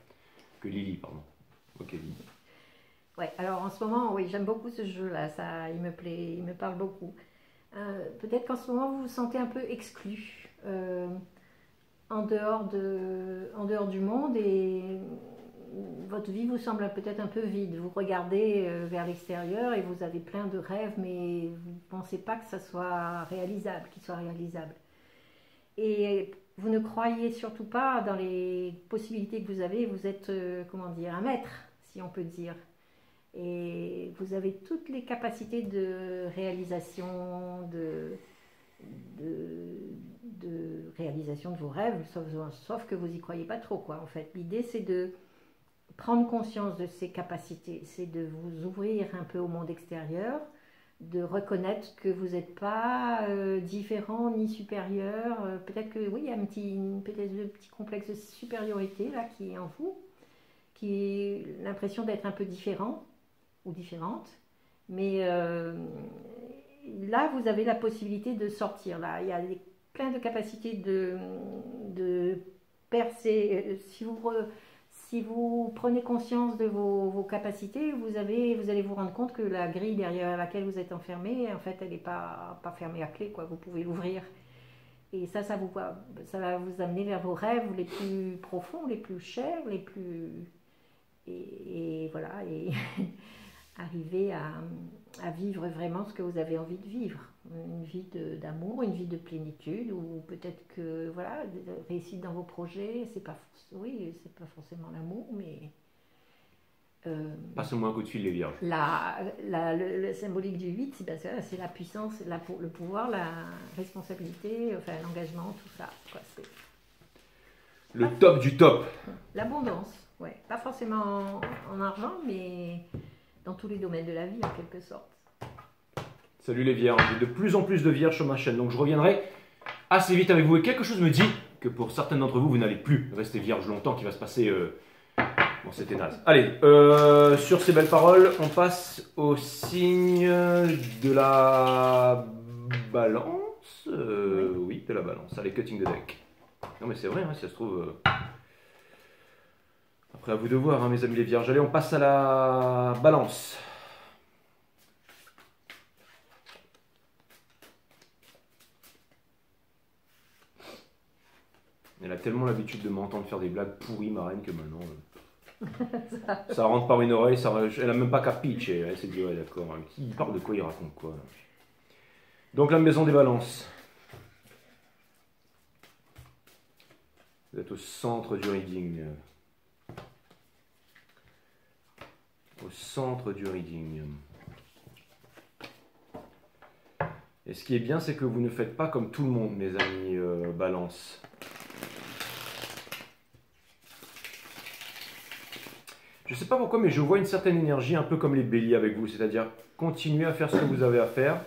Que Lily, pardon. Ok, Lily. Ouais, alors en ce moment, oui, j'aime beaucoup ce jeu-là, ça, il me plaît, il me parle beaucoup. Peut-être qu'en ce moment, vous vous sentez un peu exclu, en dehors du monde, et votre vie vous semble peut-être un peu vide. Vous regardez vers l'extérieur et vous avez plein de rêves, mais vous ne pensez pas que ça soit réalisable, qu'il soit réalisable. Et vous ne croyez surtout pas dans les possibilités que vous avez. Vous êtes, comment dire, un maître, si on peut dire. Et vous avez toutes les capacités de réalisation, de réalisation de vos rêves, sauf que vous n'y croyez pas trop, quoi, en fait. L'idée, c'est de prendre conscience de ces capacités, c'est de vous ouvrir un peu au monde extérieur, de reconnaître que vous n'êtes pas différent ni supérieur. Peut-être que oui, il y a un petit complexe de supériorité là qui est en vous, qui est l'impression d'être un peu différent ou différente. Mais là, vous avez la possibilité de sortir. Là, il y a plein de capacités de percer. Si vous prenez conscience de vos capacités, vous allez vous rendre compte que la grille derrière laquelle vous êtes enfermé, en fait, elle n'est pas fermée à clé, quoi. Vous pouvez l'ouvrir. Et ça va vous amener vers vos rêves les plus profonds, les plus chers, les plus... Et voilà, et arriver à vivre vraiment ce que vous avez envie de vivre. Une vie d'amour, une vie de plénitude, ou peut-être que, voilà, réussite dans vos projets, c'est pas forcément l'amour, mais... Passe-moi un coup de fil, les vierges. Le symbolique du 8, c'est la puissance, le pouvoir, la responsabilité, enfin l'engagement, tout ça. Quoi, le top du top. L'abondance, ouais. Pas forcément en argent, mais dans tous les domaines de la vie, en quelque sorte. Salut les vierges, j'ai de plus en plus de vierges sur ma chaîne, donc je reviendrai assez vite avec vous. Et quelque chose me dit que pour certaines d'entre vous, vous n'allez plus rester vierge longtemps, qu'il va se passer... Bon, c'était naze. Allez, sur ces belles paroles, on passe au signe de la balance. Oui, de la balance. Allez, cutting the deck. Non mais c'est vrai, hein, si ça se trouve... Après, à vous de voir, hein, mes amis les vierges. Allez, on passe à la balance. Elle a tellement l'habitude de m'entendre faire des blagues pourries, ma reine, que maintenant... ça rentre par une oreille, elle a même pas capiche. Elle s'est dit, ouais, d'accord, il parle de quoi, il raconte quoi. Donc, la maison des balances. Vous êtes au centre du reading. Au centre du reading. Et ce qui est bien, c'est que vous ne faites pas comme tout le monde, mes amis balance. Je ne sais pas pourquoi, mais je vois une certaine énergie, un peu comme les béliers avec vous. C'est-à-dire, continuez à faire ce que vous avez à faire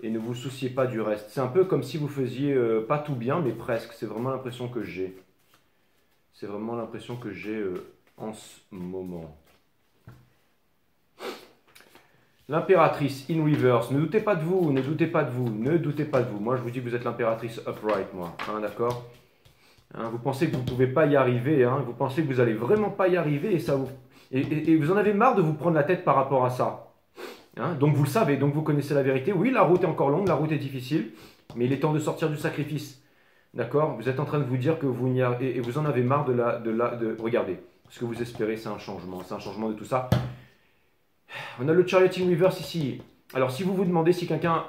et ne vous souciez pas du reste. C'est un peu comme si vous faisiez, pas tout bien, mais presque. C'est vraiment l'impression que j'ai. C'est vraiment l'impression que j'ai en ce moment. L'impératrice in reverse. Ne doutez pas de vous, ne doutez pas de vous, ne doutez pas de vous. Moi, je vous dis que vous êtes l'impératrice upright, moi. Hein, d'accord? Hein, vous pensez que vous ne pouvez pas y arriver, hein, vous pensez que vous n'allez vraiment pas y arriver et vous en avez marre de vous prendre la tête par rapport à ça. Hein, donc vous le savez, donc vous connaissez la vérité. Oui, la route est encore longue, la route est difficile, mais il est temps de sortir du sacrifice. D'accord? Vous êtes en train de vous dire que vous n'y arrivez, et vous en avez marre de regardez, ce que vous espérez, c'est un changement de tout ça. On a le charioting reverse ici. Alors si vous vous demandez si quelqu'un...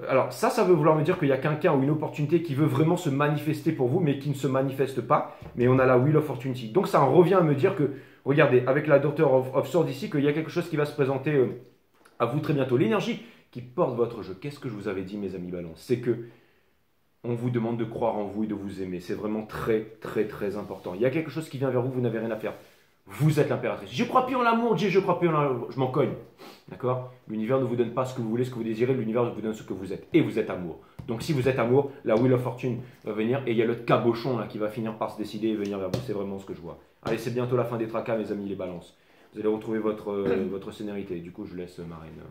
alors ça veut vouloir me dire qu'il y a quelqu'un ou une opportunité qui veut vraiment se manifester pour vous, mais qui ne se manifeste pas. Mais on a la Wheel of Fortune. Donc ça en revient à me dire que, regardez, avec la Daughter of Swords ici, qu'il y a quelque chose qui va se présenter à vous très bientôt. L'énergie qui porte votre jeu. Qu'est-ce que je vous avais dit, mes amis balance? C'est que on vous demande de croire en vous et de vous aimer. C'est vraiment très, très, très important. Il y a quelque chose qui vient vers vous, vous n'avez rien à faire. Vous êtes l'impératrice. Je crois plus en l'amour, je crois plus en l'amour. Je m'en cogne. D'accord? L'univers ne vous donne pas ce que vous voulez, ce que vous désirez. L'univers vous donne ce que vous êtes. Et vous êtes amour. Donc si vous êtes amour, la Wheel of Fortune va venir. Et il y a le cabochon là, qui va finir par se décider et venir vers vous. C'est vraiment ce que je vois. Allez, c'est bientôt la fin des tracas, mes amis les balances. Vous allez retrouver votre sénérité. Du coup, je laisse ma reine.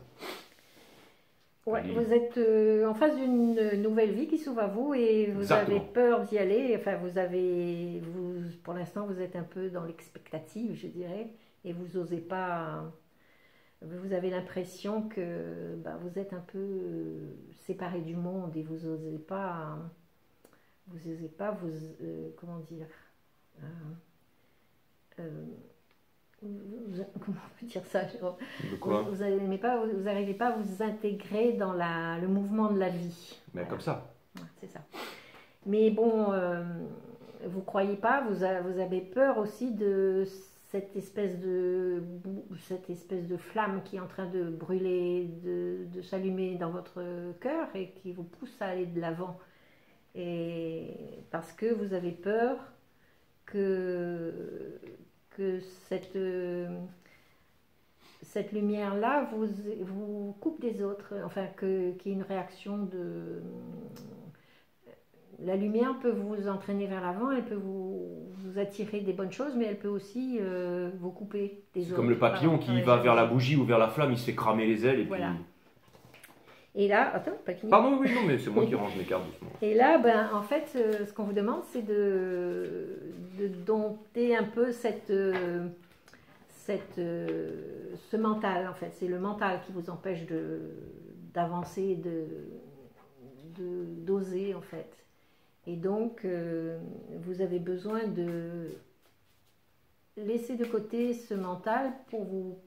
Ouais, Allez. vous êtes en face d'une nouvelle vie qui s'ouvre à vous et vous Exactement. avez peur d'y aller. Enfin, pour l'instant, vous êtes un peu dans l'expectative, je dirais, et vous osez pas. Vous avez l'impression que bah, vous êtes un peu séparé du monde et comment dire, euh, euh, comment on peut dire ça? De quoi? Vous n'arrivez pas à vous intégrer dans le mouvement de la vie. Mais Voilà. comme ça. Ouais, c'est ça. Mais bon, vous croyez pas, vous avez peur aussi de cette espèce de flamme qui est en train de brûler, de s'allumer dans votre cœur et qui vous pousse à aller de l'avant. Et parce que vous avez peur que, que cette lumière-là vous coupe des autres, enfin qu'il y ait une réaction de... La lumière peut vous entraîner vers l'avant, elle peut vous attirer des bonnes choses, mais elle peut aussi vous couper des autres. C'est comme le papillon qui va vers la bougie ou vers la flamme, il se fait cramer les ailes et voilà. puis... Et là, attends, pas fini. Pardon, oui, non, mais c'est moi qui range mes cartes doucement. Et là, ben, en fait, ce qu'on vous demande, c'est de dompter un peu ce mental, en fait. C'est le mental qui vous empêche d'avancer, d'oser, en fait. Et donc, vous avez besoin de laisser de côté ce mental pour vous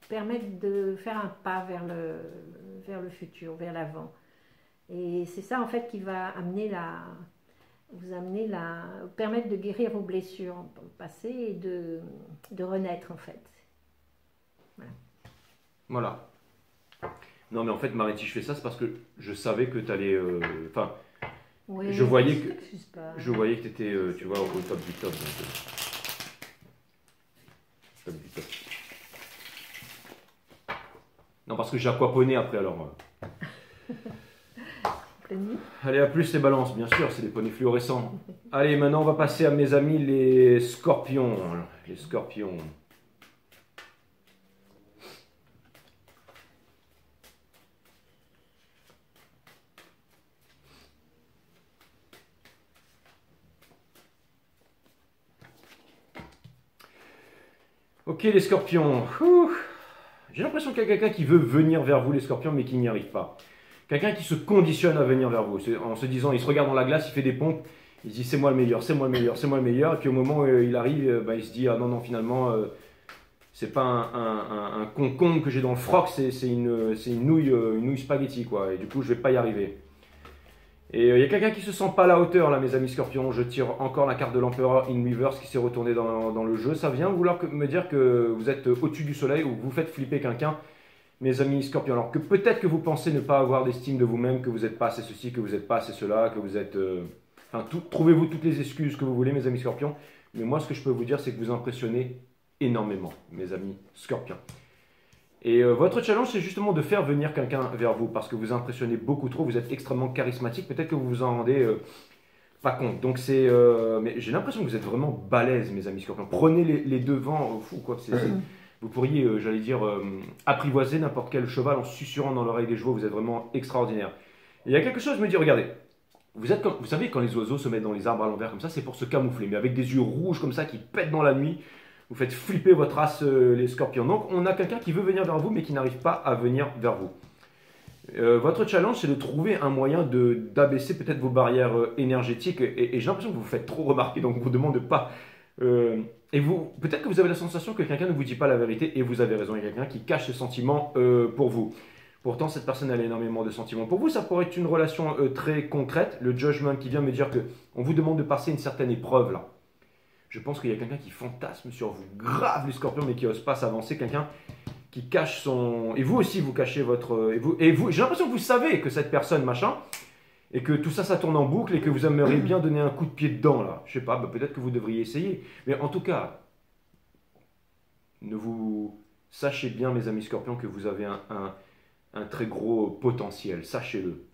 permettre de faire un pas vers le futur, vers l'avant. Et c'est ça en fait qui va permettre de guérir vos blessures passées et de renaître en fait. Voilà. Non mais en fait Mariti, je fais ça c'est parce que je savais que tu allais... Enfin, Oui, je voyais que tu étais, tu vois, au top du top. Donc, top du top. Non parce que j'ai aquaponé après alors... Allez, à plus les balances, bien sûr, c'est des poneys fluorescents. Allez, maintenant on va passer à mes amis les scorpions. Les scorpions. Ok les scorpions. J'ai l'impression qu'il y a quelqu'un qui veut venir vers vous les scorpions mais qui n'y arrive pas. Quelqu'un qui se conditionne à venir vers vous, en se disant, il se regarde dans la glace, il fait des pompes, il se dit c'est moi le meilleur, c'est moi le meilleur, c'est moi le meilleur, et puis au moment où il arrive, il se dit ah non, non, finalement, c'est pas un concombre que j'ai dans le froc, c'est une nouille spaghetti, quoi, et du coup je vais pas y arriver. Et il y a quelqu'un qui se sent pas à la hauteur, là, mes amis scorpions, je tire encore la carte de l'empereur in reverse qui s'est retournée dans le jeu, ça vient vouloir me dire que vous êtes au-dessus du soleil ou que vous faites flipper quelqu'un. Mes amis scorpions, alors que peut-être que vous pensez ne pas avoir d'estime de vous-même, que vous n'êtes pas assez ceci, que vous n'êtes pas assez cela, que vous êtes... trouvez-vous toutes les excuses que vous voulez, mes amis scorpions. Mais moi, ce que je peux vous dire, c'est que vous impressionnez énormément, mes amis scorpions. Et votre challenge, c'est justement de faire venir quelqu'un vers vous, parce que vous impressionnez beaucoup trop, vous êtes extrêmement charismatique, peut-être que vous vous en rendez pas compte. Donc c'est... mais j'ai l'impression que vous êtes vraiment balèze, mes amis scorpions. Prenez les devants, fou quoi, vous pourriez, j'allais dire, apprivoiser n'importe quel cheval en susurrant dans l'oreille des chevaux. Vous êtes vraiment extraordinaire. Et il y a quelque chose, je me dis, regardez, vous savez, quand les oiseaux se mettent dans les arbres à l'envers comme ça, c'est pour se camoufler. Mais avec des yeux rouges comme ça qui pètent dans la nuit, vous faites flipper votre race, les scorpions. Donc, on a quelqu'un qui veut venir vers vous, mais qui n'arrive pas à venir vers vous. Votre challenge, c'est de trouver un moyen d'abaisser peut-être vos barrières énergétiques. Et j'ai l'impression que vous vous faites trop remarquer, donc on vous demande de pas... et vous, peut-être que vous avez la sensation que quelqu'un ne vous dit pas la vérité, et vous avez raison, il y a quelqu'un qui cache ses sentiments pour vous. Pourtant, cette personne a énormément de sentiments pour vous. Ça pourrait être une relation très concrète, le judgment qui vient me dire qu'on vous demande de passer une certaine épreuve là. Je pense qu'il y a quelqu'un qui fantasme sur vous, grave les scorpions, mais qui n'ose pas s'avancer, quelqu'un qui cache son... Et vous aussi, vous cachez votre... Et vous, j'ai l'impression que vous savez que cette personne, machin... Et que tout ça, ça tourne en boucle et que vous aimeriez bien donner un coup de pied dedans, là. Je sais pas, peut-être que vous devriez essayer. Mais en tout cas, sachez bien, mes amis scorpions, que vous avez un très gros potentiel. Sachez-le.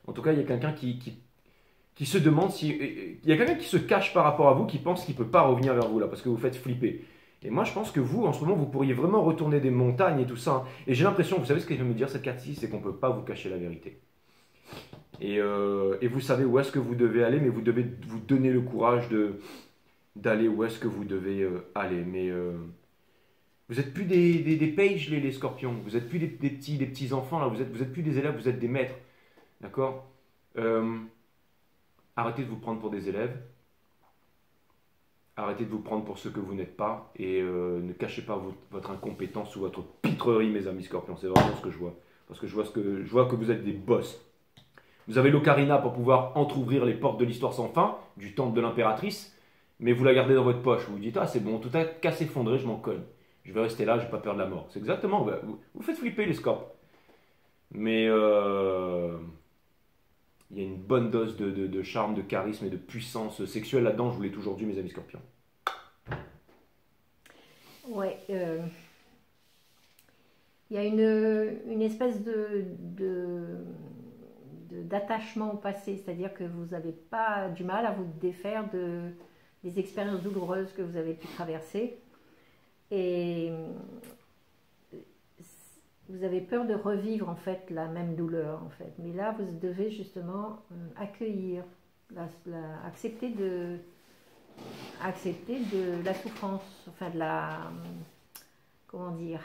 En tout cas, il y a quelqu'un qui se demande si... Il y a quelqu'un qui se cache par rapport à vous, qui pense qu'il ne peut pas revenir vers vous, là, parce que vous faites flipper. Et moi, je pense que vous, en ce moment, vous pourriez vraiment retourner des montagnes et tout ça, hein. Et j'ai l'impression, vous savez ce qu'elle veut me dire, cette carte-ci, c'est qu'on ne peut pas vous cacher la vérité. Et vous savez où est-ce que vous devez aller, mais vous devez vous donner le courage d'aller où est-ce que vous devez aller. Mais vous n'êtes plus des pages, les scorpions. Vous n'êtes plus des petits enfants, là. Vous êtes plus des élèves, vous êtes des maîtres. D'accord. Arrêtez de vous prendre pour des élèves. Arrêtez de vous prendre pour ce que vous n'êtes pas. Et ne cachez pas votre incompétence ou votre pitrerie, mes amis scorpions. C'est vraiment ce que je vois. Parce que je vois que vous êtes des boss. Vous avez l'ocarina pour pouvoir entrouvrir les portes de l'histoire sans fin, du temple de l'impératrice, mais vous la gardez dans votre poche. Vous vous dites, ah c'est bon, tout a qu'à s'effondrer, je m'en cogne. Je vais rester là, je n'ai pas peur de la mort. C'est exactement, vous faites flipper les scorps. Mais il y a une bonne dose de charme, de charisme et de puissance sexuelle là-dedans, je vous l'ai toujours dit, mes amis scorpions. Ouais, il y a une espèce d'attachement au passé, c'est-à-dire que vous n'avez pas du mal à vous défaire des expériences douloureuses que vous avez pu traverser. Et vous avez peur de revivre en fait la même douleur en fait. Mais là, vous devez justement accueillir, accepter de la souffrance, enfin de la, comment dire,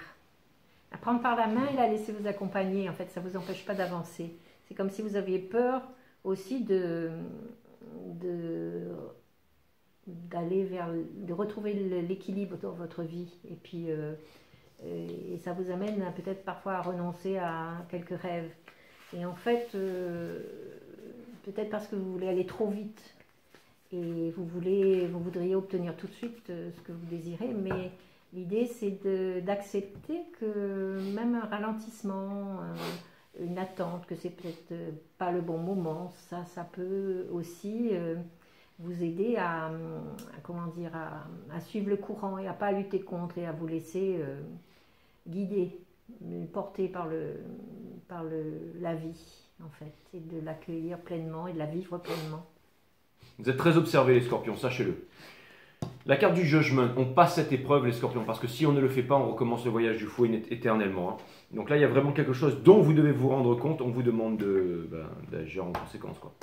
la prendre par la main et la laisser vous accompagner. En fait, ça ne vous empêche pas d'avancer. C'est comme si vous aviez peur aussi de retrouver l'équilibre dans votre vie. Et puis, et ça vous amène peut-être parfois à renoncer à quelques rêves. Et en fait, peut-être parce que vous voulez aller trop vite et vous voudriez obtenir tout de suite ce que vous désirez, mais l'idée c'est d'accepter que même un ralentissement, une attente, que c'est peut-être pas le bon moment, ça peut aussi vous aider à suivre le courant et à pas lutter contre et à vous laisser guider, porter par la vie en fait, et de l'accueillir pleinement et de la vivre pleinement. Vous êtes très observés les scorpions, sachez-le. La carte du jugement, on passe cette épreuve les scorpions, parce que si on ne le fait pas, on recommence le voyage du fou éternellement, hein. Donc là, il y a vraiment quelque chose dont vous devez vous rendre compte, on vous demande d'agir en conséquence, quoi.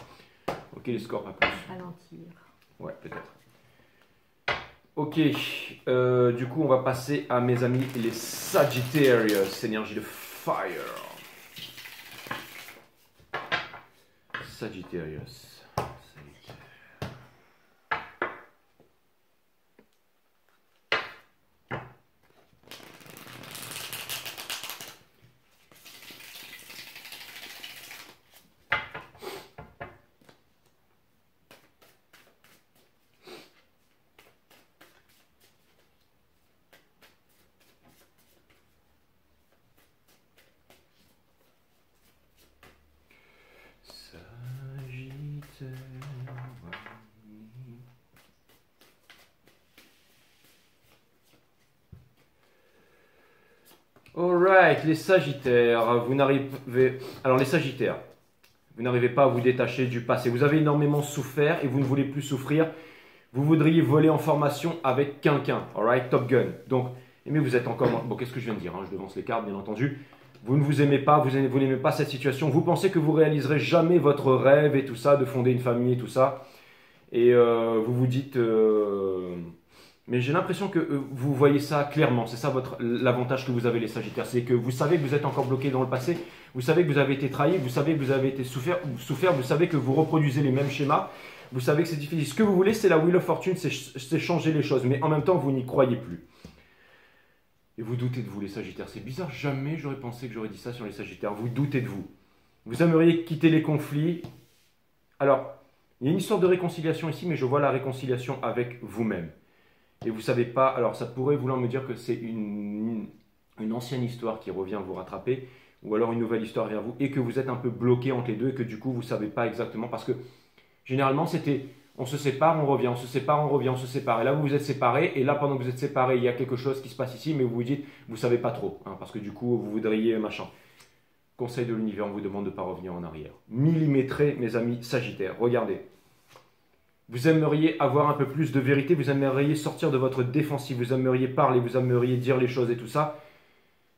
Ok les scorpions, à plus. Ralentir. Ouais, peut-être. Ok, du coup, on va passer à mes amis les Sagittarius, énergie de fire. Sagittarius. Alright, les Sagittaires, Alors les Sagittaires, vous n'arrivez pas à vous détacher du passé. Vous avez énormément souffert et vous ne voulez plus souffrir. Vous voudriez voler en formation avec quelqu'un, alright, Top Gun. Donc, mais vous êtes encore... Bon, qu'est-ce que je viens de dire, hein, je devance les cartes, bien entendu. Vous ne vous aimez pas, vous n'aimez pas cette situation. Vous pensez que vous réaliserez jamais votre rêve et tout ça, de fonder une famille et tout ça. Et vous vous dites... Mais j'ai l'impression que vous voyez ça clairement. C'est ça l'avantage que vous avez les Sagittaires. C'est que vous savez que vous êtes encore bloqué dans le passé. Vous savez que vous avez été trahi. Vous savez que vous avez été souffert. Vous savez que vous reproduisez les mêmes schémas. Vous savez que c'est difficile. Ce que vous voulez, c'est la Wheel of Fortune. C'est changer les choses. Mais en même temps, vous n'y croyez plus. Et vous doutez de vous, les Sagittaires. C'est bizarre. Jamais j'aurais pensé que j'aurais dit ça sur les Sagittaires. Vous doutez de vous. Vous aimeriez quitter les conflits. Alors, il y a une histoire de réconciliation ici, mais je vois la réconciliation avec vous-même. Et vous ne savez pas, alors ça pourrait vouloir me dire que c'est une ancienne histoire qui revient vous rattraper, ou alors une nouvelle histoire vers vous, et que vous êtes un peu bloqué entre les deux, et que du coup vous ne savez pas exactement, parce que généralement c'était, on se sépare, on revient, on se sépare, on revient, on se sépare, et là vous vous êtes séparés, et là pendant que vous êtes séparés, il y a quelque chose qui se passe ici, mais vous vous dites, vous ne savez pas trop, hein, parce que du coup vous voudriez machin. Conseil de l'univers, on vous demande de ne pas revenir en arrière. Millimétrez, mes amis Sagittaires, regardez. Vous aimeriez avoir un peu plus de vérité, vous aimeriez sortir de votre défensive, vous aimeriez parler, vous aimeriez dire les choses et tout ça.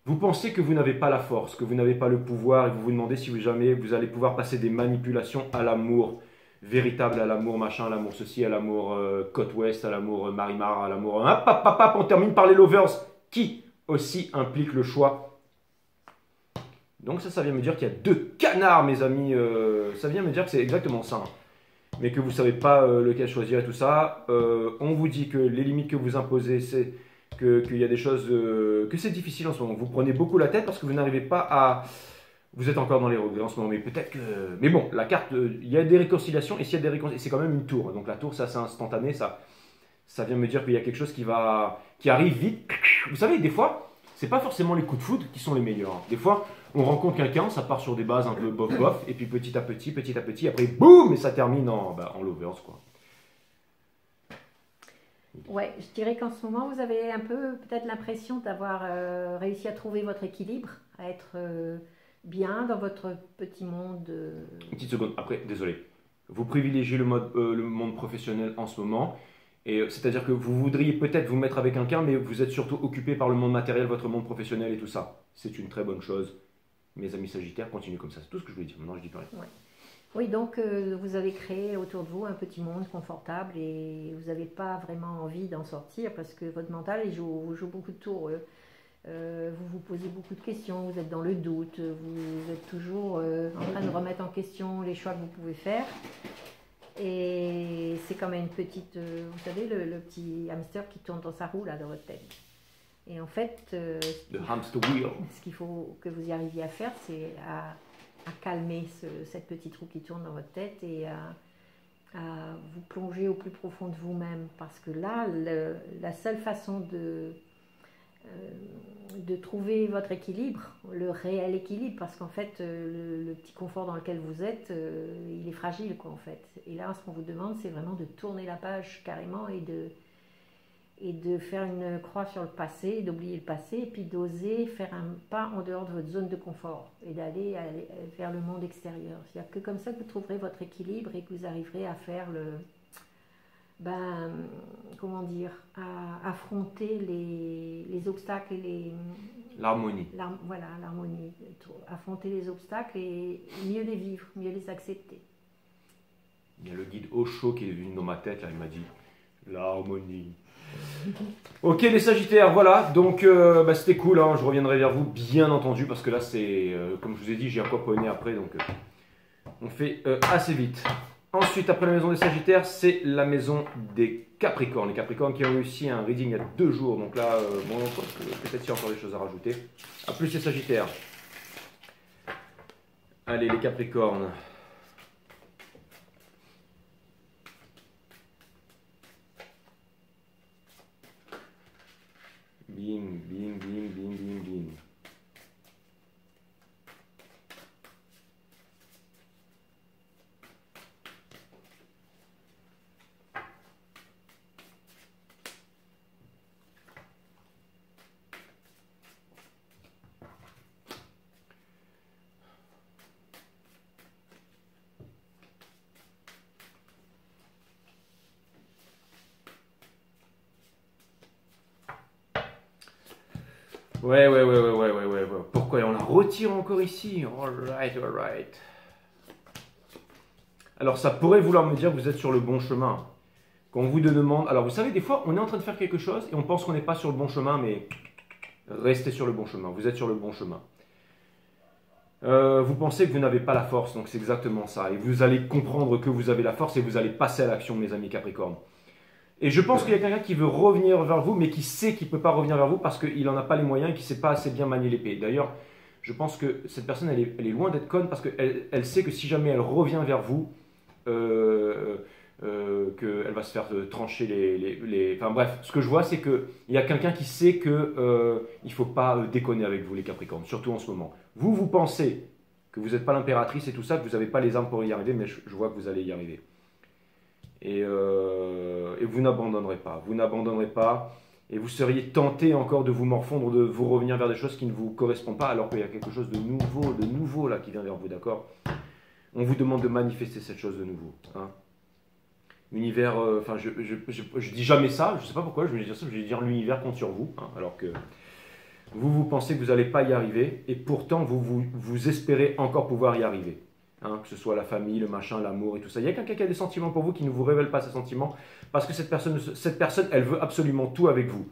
Vous pensez que vous n'avez pas la force, que vous n'avez pas le pouvoir et vous vous demandez si jamais vous allez pouvoir passer des manipulations à l'amour véritable, à l'amour machin, à l'amour ceci, à l'amour côte ouest, à l'amour Marimar, à l'amour... Hop, hop, hop, hop, on termine par les lovers qui aussi implique le choix. Donc ça vient me dire qu'il y a 2 canards, mes amis. Ça vient me dire que c'est exactement ça. Hein. Mais que vous ne savez pas lequel choisir et tout ça. On vous dit que les limites que vous imposez, c'est qu'il y a des choses... que c'est difficile en ce moment. Vous prenez beaucoup la tête parce que vous n'arrivez pas à... Vous êtes encore dans les regrets en ce moment, mais peut-être que... Mais bon, la carte, il y a des réconciliations, et s'il y a des réconciliations, c'est quand même une tour. Donc la tour, ça c'est instantané, ça vient me dire qu'il y a quelque chose qui arrive vite. Vous savez, des fois, c'est pas forcément les coups de foudre qui sont les meilleurs. Hein. Des fois, on rencontre quelqu'un, ça part sur des bases un peu bof-bof, et puis petit à petit, après, boum, et ça termine en lovers, quoi. Ouais, je dirais qu'en ce moment, vous avez un peu peut-être l'impression d'avoir réussi à trouver votre équilibre, à être bien dans votre petit monde. Une petite seconde, après, désolé. Vous privilégiez le monde professionnel en ce moment, et c'est-à-dire que vous voudriez peut-être vous mettre avec quelqu'un, mais vous êtes surtout occupé par le monde matériel, votre monde professionnel et tout ça. C'est une très bonne chose. Mes amis Sagittaires, continuez comme ça. C'est tout ce que je voulais dire. Maintenant, je dis plus rien. Ouais. Oui, donc vous avez créé autour de vous un petit monde confortable et vous n'avez pas vraiment envie d'en sortir parce que votre mental il joue beaucoup de tours. Vous vous posez beaucoup de questions, vous êtes dans le doute, vous êtes toujours en train de remettre en question les choix que vous pouvez faire. Et c'est comme une petite, vous savez, le petit hamster qui tourne dans sa roue là dans votre tête. Et en fait, The hamster wheel. Ce qu'il faut que vous y arriviez à faire, c'est à calmer cette petite roue qui tourne dans votre tête et à vous plonger au plus profond de vous-même. Parce que là, la seule façon de trouver votre équilibre, le réel équilibre, parce qu'en fait, le petit confort dans lequel vous êtes, il est fragile, quoi, en fait. Et là, ce qu'on vous demande, c'est vraiment de tourner la page carrément et de faire une croix sur le passé, d'oublier le passé, et puis d'oser faire un pas en dehors de votre zone de confort et d'aller vers le monde extérieur. C'est-à-dire que comme ça, vous trouverez votre équilibre et que vous arriverez à faire comment dire, à affronter les obstacles et l'harmonie. Voilà, l'harmonie. Affronter les obstacles et mieux les vivre, mieux les accepter. Il y a le guide Osho qui est venu dans ma tête, là, il m'a dit l'harmonie. Ok les Sagittaires, voilà, donc c'était cool, hein, je reviendrai vers vous bien entendu parce que là c'est, comme je vous ai dit, j'ai un poponné après, donc on fait assez vite. Ensuite, après la maison des Sagittaires, c'est la maison des Capricornes. Les Capricornes qui ont réussi un reading il y a 2 jours, donc là, peut-être qu'il y a encore des choses à rajouter. A plus les Sagittaires. Allez les Capricornes. Bing, bing, bing, bing, bing, bing. Ouais. Pourquoi on la retire encore ici? Alright. Alors, ça pourrait vouloir me dire que vous êtes sur le bon chemin. Quand on vous demande... Alors, vous savez, des fois, on est en train de faire quelque chose et on pense qu'on n'est pas sur le bon chemin, mais restez sur le bon chemin. Vous êtes sur le bon chemin. Vous pensez que vous n'avez pas la force, donc c'est exactement ça. Et vous allez comprendre que vous avez la force et vous allez passer à l'action, mes amis Capricorne. Et je pense qu'il y a quelqu'un qui veut revenir vers vous, mais qui sait qu'il ne peut pas revenir vers vous parce qu'il n'en a pas les moyens et qu'il ne sait pas assez bien manier l'épée. D'ailleurs, je pense que cette personne, elle est loin d'être conne parce qu'elle sait que si jamais elle revient vers vous, qu'elle va se faire trancher les... Enfin bref, ce que je vois, c'est qu'il y a quelqu'un qui sait qu'il ne faut pas déconner avec vous, les Capricornes, surtout en ce moment. Vous pensez que vous n'êtes pas l'impératrice et tout ça, que vous n'avez pas les armes pour y arriver, mais je vois que vous allez y arriver. Et vous n'abandonnerez pas. Vous n'abandonnerez pas. Et vous seriez tenté encore de vous morfondre, de vous revenir vers des choses qui ne vous correspondent pas, alors qu'il y a quelque chose de nouveau là qui vient vers vous, d'accord? On vous demande de manifester cette chose de nouveau. Hein? L'univers, enfin, je dis jamais ça, je sais pas pourquoi, je vais dire ça, je vais dire l'univers compte sur vous, hein, alors que vous pensez que vous n'allez pas y arriver, et pourtant vous espérez encore pouvoir y arriver. Hein, que ce soit la famille, le machin, l'amour et tout ça. Il y a quelqu'un qui a des sentiments pour vous qui ne vous révèle pas ses sentiments, parce que cette personne, elle veut absolument tout avec vous.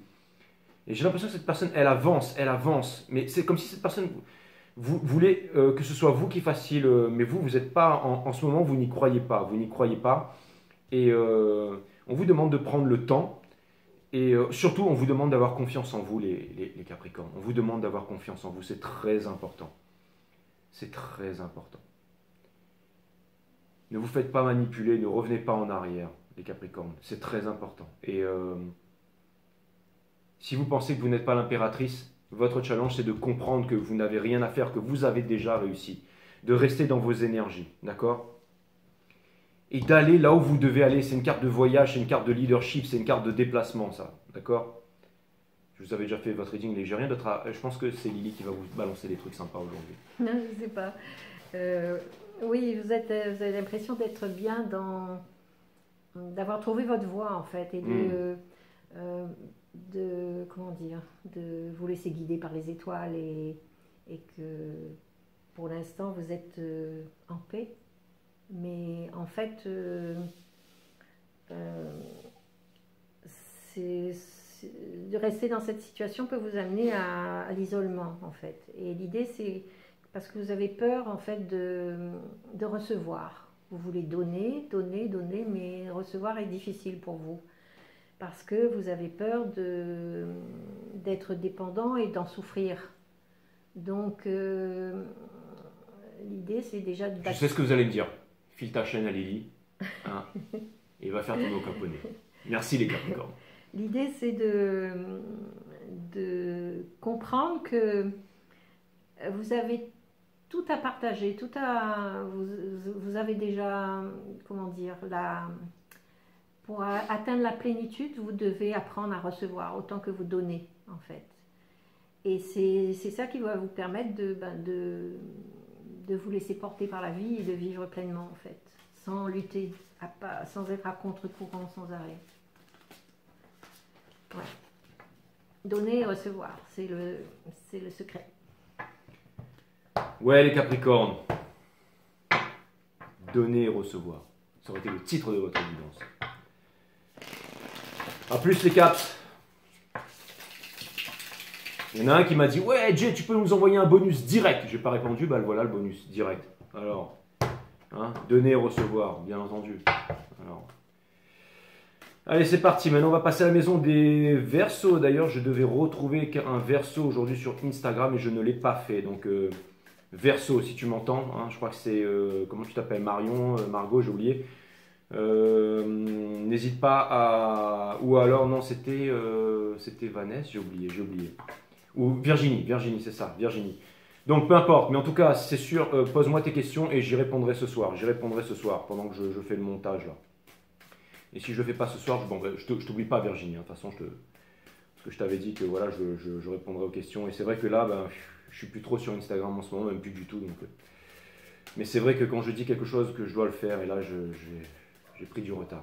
Et j'ai l'impression que cette personne, elle avance, mais c'est comme si cette personne, vous voulez que ce soit vous qui fassiez mais vous n'êtes pas, en ce moment, vous n'y croyez pas, et on vous demande de prendre le temps, et surtout, on vous demande d'avoir confiance en vous, les Capricornes. On vous demande d'avoir confiance en vous, c'est très important. C'est très important. Ne vous faites pas manipuler, ne revenez pas en arrière, les Capricornes. C'est très important. Et si vous pensez que vous n'êtes pas l'impératrice, votre challenge, c'est de comprendre que vous n'avez rien à faire, que vous avez déjà réussi. De rester dans vos énergies, d'accord? Et d'aller là où vous devez aller. C'est une carte de voyage, c'est une carte de leadership, c'est une carte de déplacement, ça, d'accord? Je vous avais déjà fait votre reading, mais j'ai rien d'autre à... Je pense que c'est Lily qui va vous balancer des trucs sympas aujourd'hui. Non, je ne sais pas. Oui, vous avez l'impression d'être bien d'avoir trouvé votre voie, en fait, et comment dire, de vous laisser guider par les étoiles, et que pour l'instant vous êtes en paix, mais en fait de rester dans cette situation peut vous amener à l'isolement, en fait. Et l'idée, c'est parce que vous avez peur, en fait, de recevoir. Vous voulez donner, donner, donner, mais recevoir est difficile pour vous. Parce que vous avez peur d'être dépendant et d'en souffrir. Donc, l'idée, c'est déjà... Je sais ce que vous allez me dire. File ta chaîne à Lily, hein, et va faire ton eau caponné. Merci les Capricornes. L'idée, c'est de comprendre que vous avez tout à partager, vous avez déjà, comment dire, pour atteindre la plénitude, vous devez apprendre à recevoir autant que vous donnez, en fait. Et c'est ça qui va vous permettre de vous laisser porter par la vie et de vivre pleinement, en fait, sans lutter, sans être à contre-courant sans arrêt. Ouais. Donner et recevoir, c'est le secret. Ouais, les Capricornes. Donner et recevoir. Ça aurait été le titre de votre évidence. A plus les Caps. Il y en a un qui m'a dit « Ouais, Jay, tu peux nous envoyer un bonus direct ?» Je n'ai pas répondu, bah voilà le bonus direct. Alors, hein, donner et recevoir, bien entendu. Alors. Allez, c'est parti. Maintenant, on va passer à la maison des Verseaux. D'ailleurs, je devais retrouver un Verseau aujourd'hui sur Instagram et je ne l'ai pas fait. Donc, Verseau, si tu m'entends, hein, je crois que c'est... comment tu t'appelles? Marion, Margot, j'ai oublié. N'hésite pas à... Ou alors, non, c'était Vanessa, j'ai oublié. Ou Virginie, c'est ça, Virginie. Donc, peu importe. Mais en tout cas, c'est sûr, pose-moi tes questions et j'y répondrai ce soir. Pendant que je fais le montage, là. Et si je le fais pas ce soir, je t'oublie pas, Virginie. Hein. De toute façon, parce que je t'avais dit que voilà, je répondrai aux questions. Et c'est vrai que là, je suis plus trop sur Instagram en ce moment, même plus du tout. Donc, mais c'est vrai que quand je dis quelque chose, que je dois le faire, et là, j'ai pris du retard.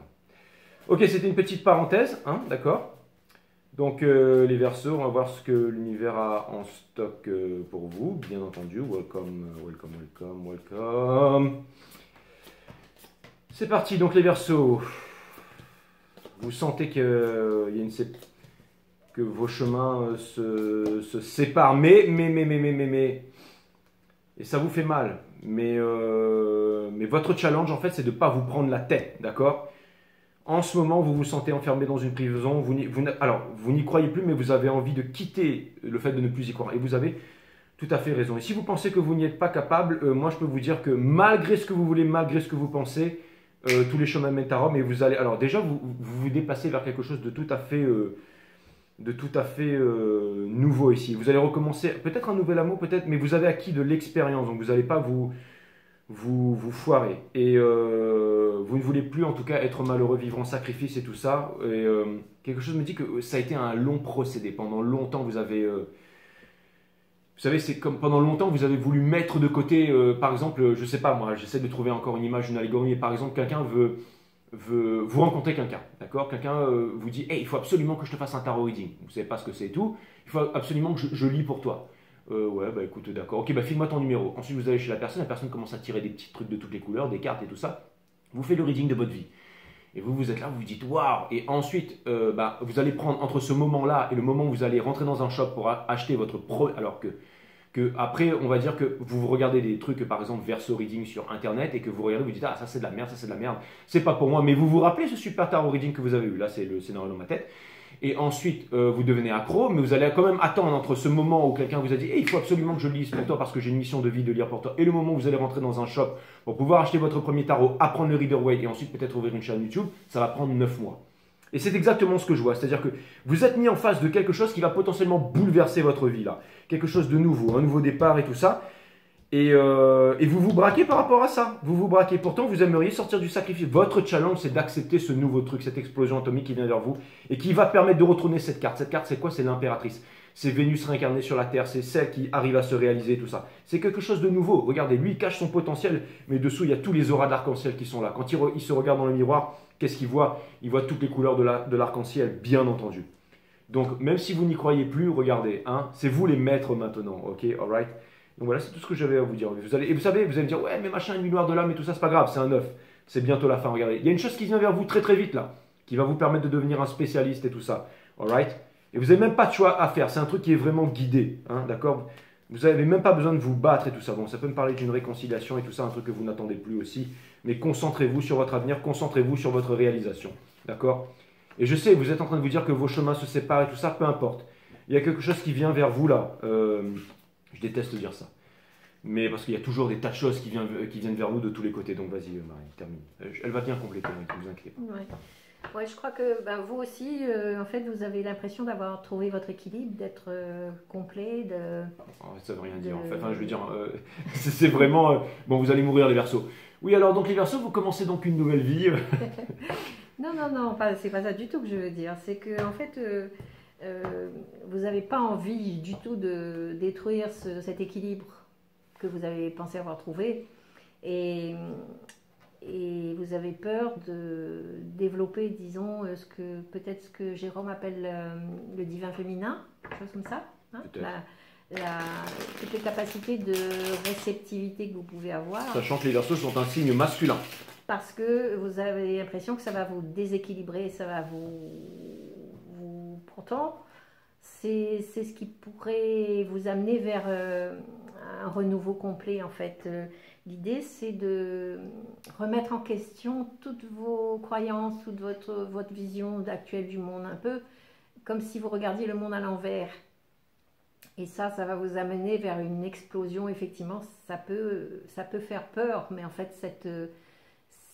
Ok, c'était une petite parenthèse, hein, d'accord. Donc, les Verseaux, on va voir ce que l'univers a en stock pour vous, bien entendu. Welcome. C'est parti, donc les Verseaux. Vous sentez que vos chemins se séparent, mais, et ça vous fait mal. Mais votre challenge, en fait, c'est de ne pas vous prendre la tête, d'accord? En ce moment, vous vous sentez enfermé dans une prison, vous n'y croyez plus, mais vous avez envie de quitter le fait de ne plus y croire. Et vous avez tout à fait raison. Et si vous pensez que vous n'y êtes pas capable, moi, je peux vous dire que malgré ce que vous voulez, malgré ce que vous pensez, tous les chemins mènent à Rome et vous allez... Alors déjà, vous déplacez vers quelque chose de tout à fait, nouveau ici. Vous allez recommencer, peut-être un nouvel amour, peut-être, mais vous avez acquis de l'expérience, donc vous n'allez pas vous foirer. Et vous ne voulez plus, en tout cas, être malheureux, vivre en sacrifice et tout ça. Et quelque chose me dit que ça a été un long procédé. Pendant longtemps, vous avez... Vous savez, c'est comme pendant longtemps, vous avez voulu mettre de côté, par exemple, je sais pas moi, j'essaie de trouver encore une image, une allégorie, mais par exemple, quelqu'un veut vous rencontrez quelqu'un, d'accord? Quelqu'un vous dit, hey, il faut absolument que je te fasse un tarot reading. Vous ne savez pas ce que c'est et tout. Il faut absolument que je lis pour toi. Ouais, bah écoute, d'accord. Ok, bah file-moi ton numéro. Ensuite, vous allez chez la personne commence à tirer des petits trucs de toutes les couleurs, des cartes et tout ça. Vous faites le reading de votre vie. Et vous êtes là, vous vous dites waouh. Et ensuite, vous allez prendre entre ce moment-là et le moment où vous allez rentrer dans un shop pour acheter votre alors que après, on va dire que vous regardez des trucs, par exemple, verso reading sur internet et que vous regardez, vous dites ah, ça c'est de la merde, ça c'est de la merde, c'est pas pour moi. Mais vous vous rappelez ce super tarot reading que vous avez eu. Là, c'est le scénario dans ma tête. Et ensuite, vous devenez accro, mais vous allez quand même attendre entre ce moment où quelqu'un vous a dit hey, il faut absolument que je lise pour toi parce que j'ai une mission de vie de lire pour toi, et le moment où vous allez rentrer dans un shop pour pouvoir acheter votre premier tarot, apprendre le Reader Way et ensuite peut-être ouvrir une chaîne YouTube, ça va prendre 9 mois. Et c'est exactement ce que je vois, c'est-à-dire que vous êtes mis en face de quelque chose qui va potentiellement bouleverser votre vie là, quelque chose de nouveau, un nouveau départ et tout ça. Et vous vous braquez par rapport à ça. Vous vous braquez. Pourtant, vous aimeriez sortir du sacrifice. Votre challenge, c'est d'accepter ce nouveau truc, cette explosion atomique qui vient vers vous et qui va permettre de retourner cette carte. Cette carte, c'est quoi? C'est l'impératrice. C'est Vénus réincarnée sur la Terre. C'est celle qui arrive à se réaliser, tout ça. C'est quelque chose de nouveau. Regardez, lui, il cache son potentiel, mais dessous, il y a tous les auras d'arc-en-ciel qui sont là. Quand il se regarde dans le miroir, qu'est-ce qu'il voit? Il voit toutes les couleurs de l'arc-en-ciel, bien entendu. Donc, même si vous n'y croyez plus, regardez, hein, c'est vous les maîtres maintenant, ok, alright. Donc voilà, c'est tout ce que j'avais à vous dire. Et vous savez, vous allez me dire, ouais, mais machin, une nuit noire de l'âme et tout ça, c'est pas grave, c'est un œuf. C'est bientôt la fin, regardez. Il y a une chose qui vient vers vous très très vite là, qui va vous permettre de devenir un spécialiste et tout ça, alright. Et vous n'avez même pas de choix à faire, c'est un truc qui est vraiment guidé, hein, d'accord. Vous n'avez même pas besoin de vous battre et tout ça. Bon, ça peut me parler d'une réconciliation et tout ça, un truc que vous n'attendez plus aussi. Mais concentrez-vous sur votre avenir, concentrez-vous sur votre réalisation, d'accord. Et je sais, vous êtes en train de vous dire que vos chemins se séparent et tout ça, peu importe. Il y a quelque chose qui vient vers vous là. Je déteste dire ça. Mais parce qu'il y a toujours des tas de choses qui viennent vers nous de tous les côtés. Donc vas-y, Marie, termine. Elle va bien compléter, ne vous inquiétez pas. Ouais. Ouais, je crois que vous aussi, en fait, vous avez l'impression d'avoir trouvé votre équilibre, d'être complet. Ça veut rien dire, en fait. Enfin, je veux dire, c'est vraiment... bon, vous allez mourir, les Verseaux. Oui, alors, donc, les Verseaux, vous commencez donc une nouvelle vie. Non, c'est pas ça du tout que je veux dire. C'est que, en fait... vous n'avez pas envie du tout de détruire cet équilibre que vous avez pensé avoir trouvé et vous avez peur de développer, disons, peut-être ce que Jérôme appelle le divin féminin, quelque chose comme ça, hein, toutes les capacités de réceptivité que vous pouvez avoir. Sachant que les Verseaux sont un signe masculin. Parce que vous avez l'impression que ça va vous déséquilibrer, ça va pourtant, c'est ce qui pourrait vous amener vers un renouveau complet en fait. L'idée c'est de remettre en question toutes vos croyances, toute votre vision actuelle du monde, un peu comme si vous regardiez le monde à l'envers. Et ça va vous amener vers une explosion, effectivement, ça peut faire peur, mais en fait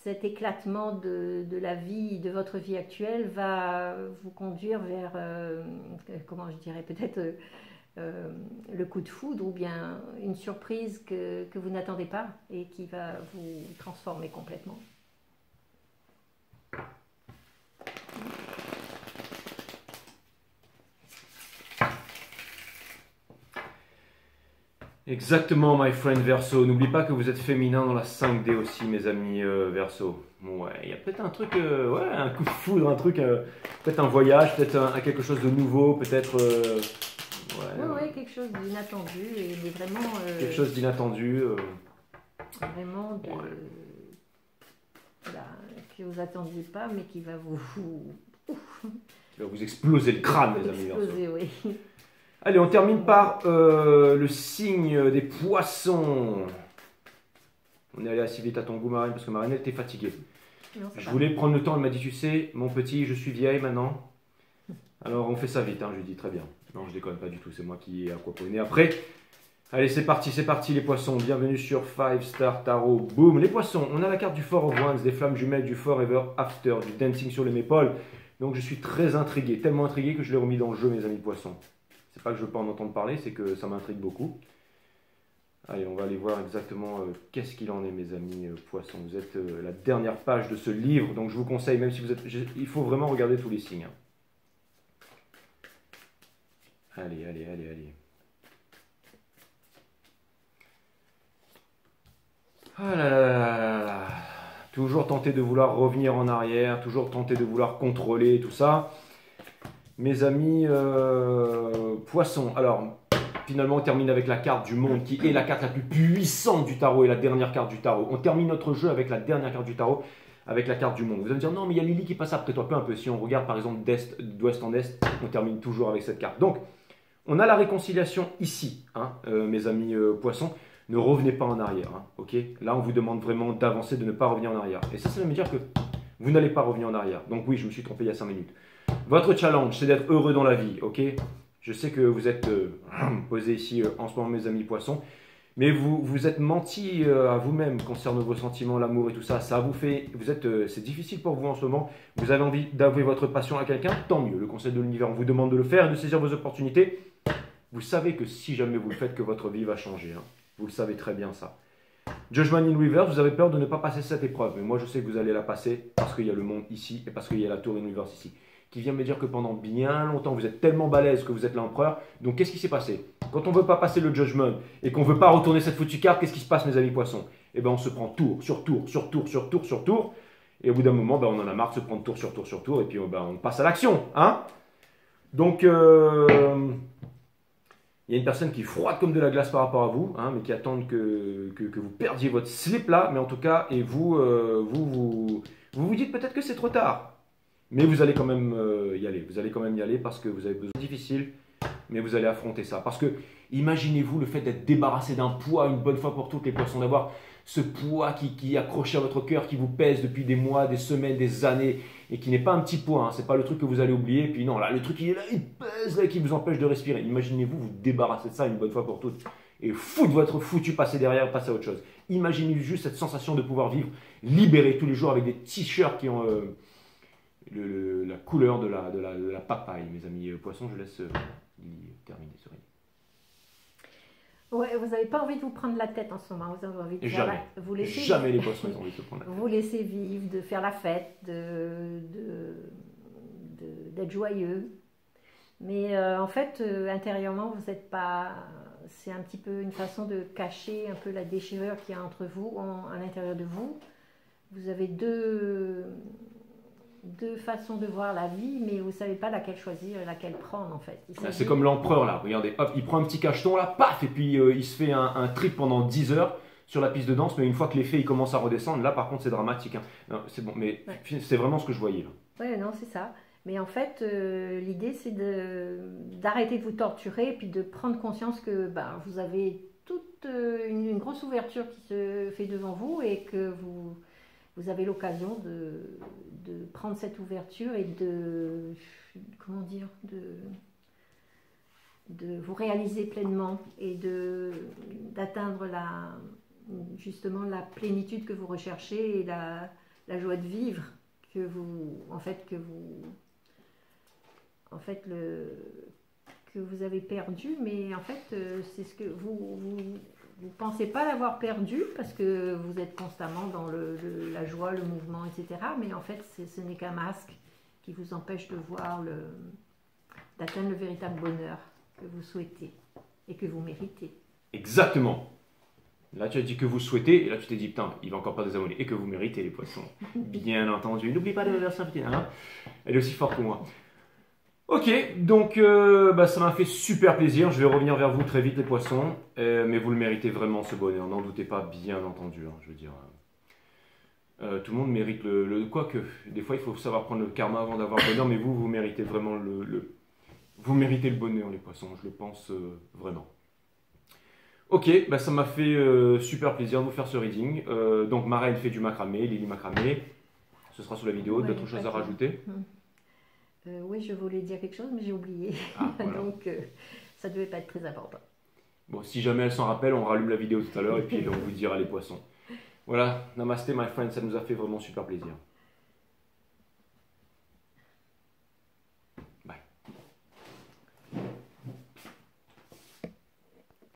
cet éclatement de la vie, de votre vie actuelle va vous conduire vers, comment je dirais, peut-être le coup de foudre ou bien une surprise que vous n'attendez pas et qui va vous transformer complètement. Exactement, my friend Verseau. N'oublie pas que vous êtes féminin dans la 5D aussi, mes amis Verseau. Bon, ouais, il y a peut-être un truc, ouais, un coup de foudre, un truc, peut-être un voyage, peut-être quelque chose de nouveau, peut-être. Ouais, quelque chose d'inattendu, mais vraiment. Quelque chose d'inattendu. Vraiment voilà, que vous attendiez pas, mais qui va qui va vous exploser le crâne, les amis Verseau. Exploser, oui. Allez, on termine par le signe des poissons. On est allé assez vite à ton goût, Marine, parce que Marine, elle était fatiguée. Non, je voulais prendre le temps, elle m'a dit, tu sais, mon petit, je suis vieille maintenant. Alors, on fait ça vite, hein, je lui dis, très bien. Non, je déconne pas du tout, c'est moi qui ai aquaponé. Après, allez, c'est parti, les poissons. Bienvenue sur 5 Star Tarot. Boum, les poissons. On a la carte du Four of Wands, des flammes jumelles, du Forever After, du Dancing sur les épaules. Donc, je suis très intrigué, tellement intrigué que je l'ai remis dans le jeu, mes amis poissons. C'est pas que je veux pas en entendre parler, c'est que ça m'intrigue beaucoup. Allez, on va aller voir exactement qu'est-ce qu'il en est, mes amis poissons. Vous êtes la dernière page de ce livre, donc je vous conseille, même si vous êtes... il faut vraiment regarder tous les signes. Hein. Allez. Ah là là là là là. Toujours tenter de vouloir revenir en arrière, toujours tenter de vouloir contrôler tout ça. Mes amis poissons, alors finalement on termine avec la carte du monde qui est la carte la plus puissante du tarot et la dernière carte du tarot. On termine notre jeu avec la dernière carte du tarot, avec la carte du monde. Vous allez me dire non mais il y a Lily qui passe après toi, peu un peu. Si on regarde par exemple d'ouest en est, on termine toujours avec cette carte. Donc on a la réconciliation ici, hein, mes amis poissons. Ne revenez pas en arrière, hein, ok? Là, on vous demande vraiment d'avancer, de ne pas revenir en arrière. Et ça veut dire que vous n'allez pas revenir en arrière. Donc oui, je me suis trompé il y a 5 minutes. Votre challenge, c'est d'être heureux dans la vie, ok? Je sais que vous êtes posé ici en ce moment, mes amis poissons, mais vous êtes menti à vous-même concernant vos sentiments, l'amour et tout ça. Ça vous fait, c'est difficile pour vous en ce moment. Vous avez envie d'avouer votre passion à quelqu'un, tant mieux. Le conseil de l'univers, on vous demande de le faire et de saisir vos opportunités. Vous savez que si jamais vous le faites, que votre vie va changer, hein. Vous le savez très bien ça. Judgment in Reverse, vous avez peur de ne pas passer cette épreuve. Mais moi, je sais que vous allez la passer parce qu'il y a le monde ici et parce qu'il y a la tour in Reverse ici. Qui vient me dire que pendant bien longtemps, vous êtes tellement balèze que vous êtes l'empereur. Donc, qu'est-ce qui s'est passé? Quand on ne veut pas passer le Judgment et qu'on ne veut pas retourner cette foutue carte, qu'est-ce qui se passe, mes amis poissons? Eh bien, on se prend tour sur tour, sur tour, sur tour, sur tour. Et au bout d'un moment, on en a marre de se prendre tour sur tour sur tour. Et puis, on passe à l'action. Hein? Donc, il y a une personne qui est froide comme de la glace par rapport à vous, hein, mais qui attend que vous perdiez votre slip là. Mais en tout cas, et vous dites peut-être que c'est trop tard. Mais vous allez quand même y aller. Vous allez quand même y aller parce que vous avez besoin. C'est difficile, mais vous allez affronter ça. Parce que imaginez-vous le fait d'être débarrassé d'un poids une bonne fois pour toutes, les poissons, d'avoir ce poids qui est accroché à votre cœur, qui vous pèse depuis des mois, des semaines, des années, et qui n'est pas un petit poids, hein. C'est pas le truc que vous allez oublier, et puis non, là, le truc il est là, il pèse, là, et qui vous empêche de respirer. Imaginez-vous vous débarrasser de ça une bonne fois pour toutes, et foutre votre foutu passé derrière, passer à autre chose. Imaginez juste cette sensation de pouvoir vivre libéré tous les jours avec des t-shirts qui ont la couleur de la papaye, mes amis poissons. Je laisse terminer ce récit. Ouais, vous n'avez pas envie de vous prendre la tête en ce moment, vous avez envie de jamais. Vous laissez, jamais les poissons ont envie de se prendre la tête. Vous laissez vivre, de faire la fête, d'être joyeux. Mais en fait, intérieurement, vous n'êtes pas... C'est un petit peu une façon de cacher un peu la déchirure qu'il y a entre vous, à l'intérieur de vous. Vous avez deux façons de voir la vie, mais vous ne savez pas laquelle choisir et laquelle prendre en fait. C'est comme l'empereur là, regardez, hop, il prend un petit cacheton là, paf, et puis il se fait un trip pendant 10 heures sur la piste de danse, mais une fois que l'effet il commence à redescendre, là par contre c'est dramatique. Hein. C'est bon, mais ouais. C'est vraiment ce que je voyais là. Oui, non, c'est ça. Mais en fait, l'idée c'est d'arrêter de vous torturer et puis de prendre conscience que vous avez toute une grosse ouverture qui se fait devant vous et que vous avez l'occasion de prendre cette ouverture et de vous réaliser pleinement et d'atteindre justement la plénitude que vous recherchez et la joie de vivre que vous avez perdu, mais en fait c'est ce que vous pensez pas l'avoir perdu parce que vous êtes constamment dans la joie, le mouvement, etc. Mais en fait, ce n'est qu'un masque qui vous empêche de voir d'atteindre le véritable bonheur que vous souhaitez et que vous méritez. Exactement. Là, tu as dit que vous souhaitez, et là, tu t'es dit, putain, il va encore pas désabonner. Et que vous méritez, les poissons. Bien entendu. N'oublie pas de la version féminine. Hein, elle est aussi forte que moi. Ok, donc ça m'a fait super plaisir. Je vais revenir vers vous très vite, les poissons. Mais vous le méritez vraiment, ce bonheur. N'en doutez pas, bien entendu. Hein, je veux dire, tout le monde mérite quoique, des fois, il faut savoir prendre le karma avant d'avoir le bonheur. Mais vous méritez vraiment vous méritez le bonheur, les poissons. Je le pense vraiment. Ok, ça m'a fait super plaisir de vous faire ce reading. Donc, Mara, elle fait du macramé, Lily macramé. Ce sera sous la vidéo. Ouais, d'autres choses à rajouter? Oui, je voulais dire quelque chose, mais j'ai oublié. Ah, voilà. Donc, ça ne devait pas être très important. Bon, si jamais elle s'en rappelle, on rallume la vidéo tout à l'heure et puis on vous dira les poissons. Voilà, namasté my friend, ça nous a fait vraiment super plaisir.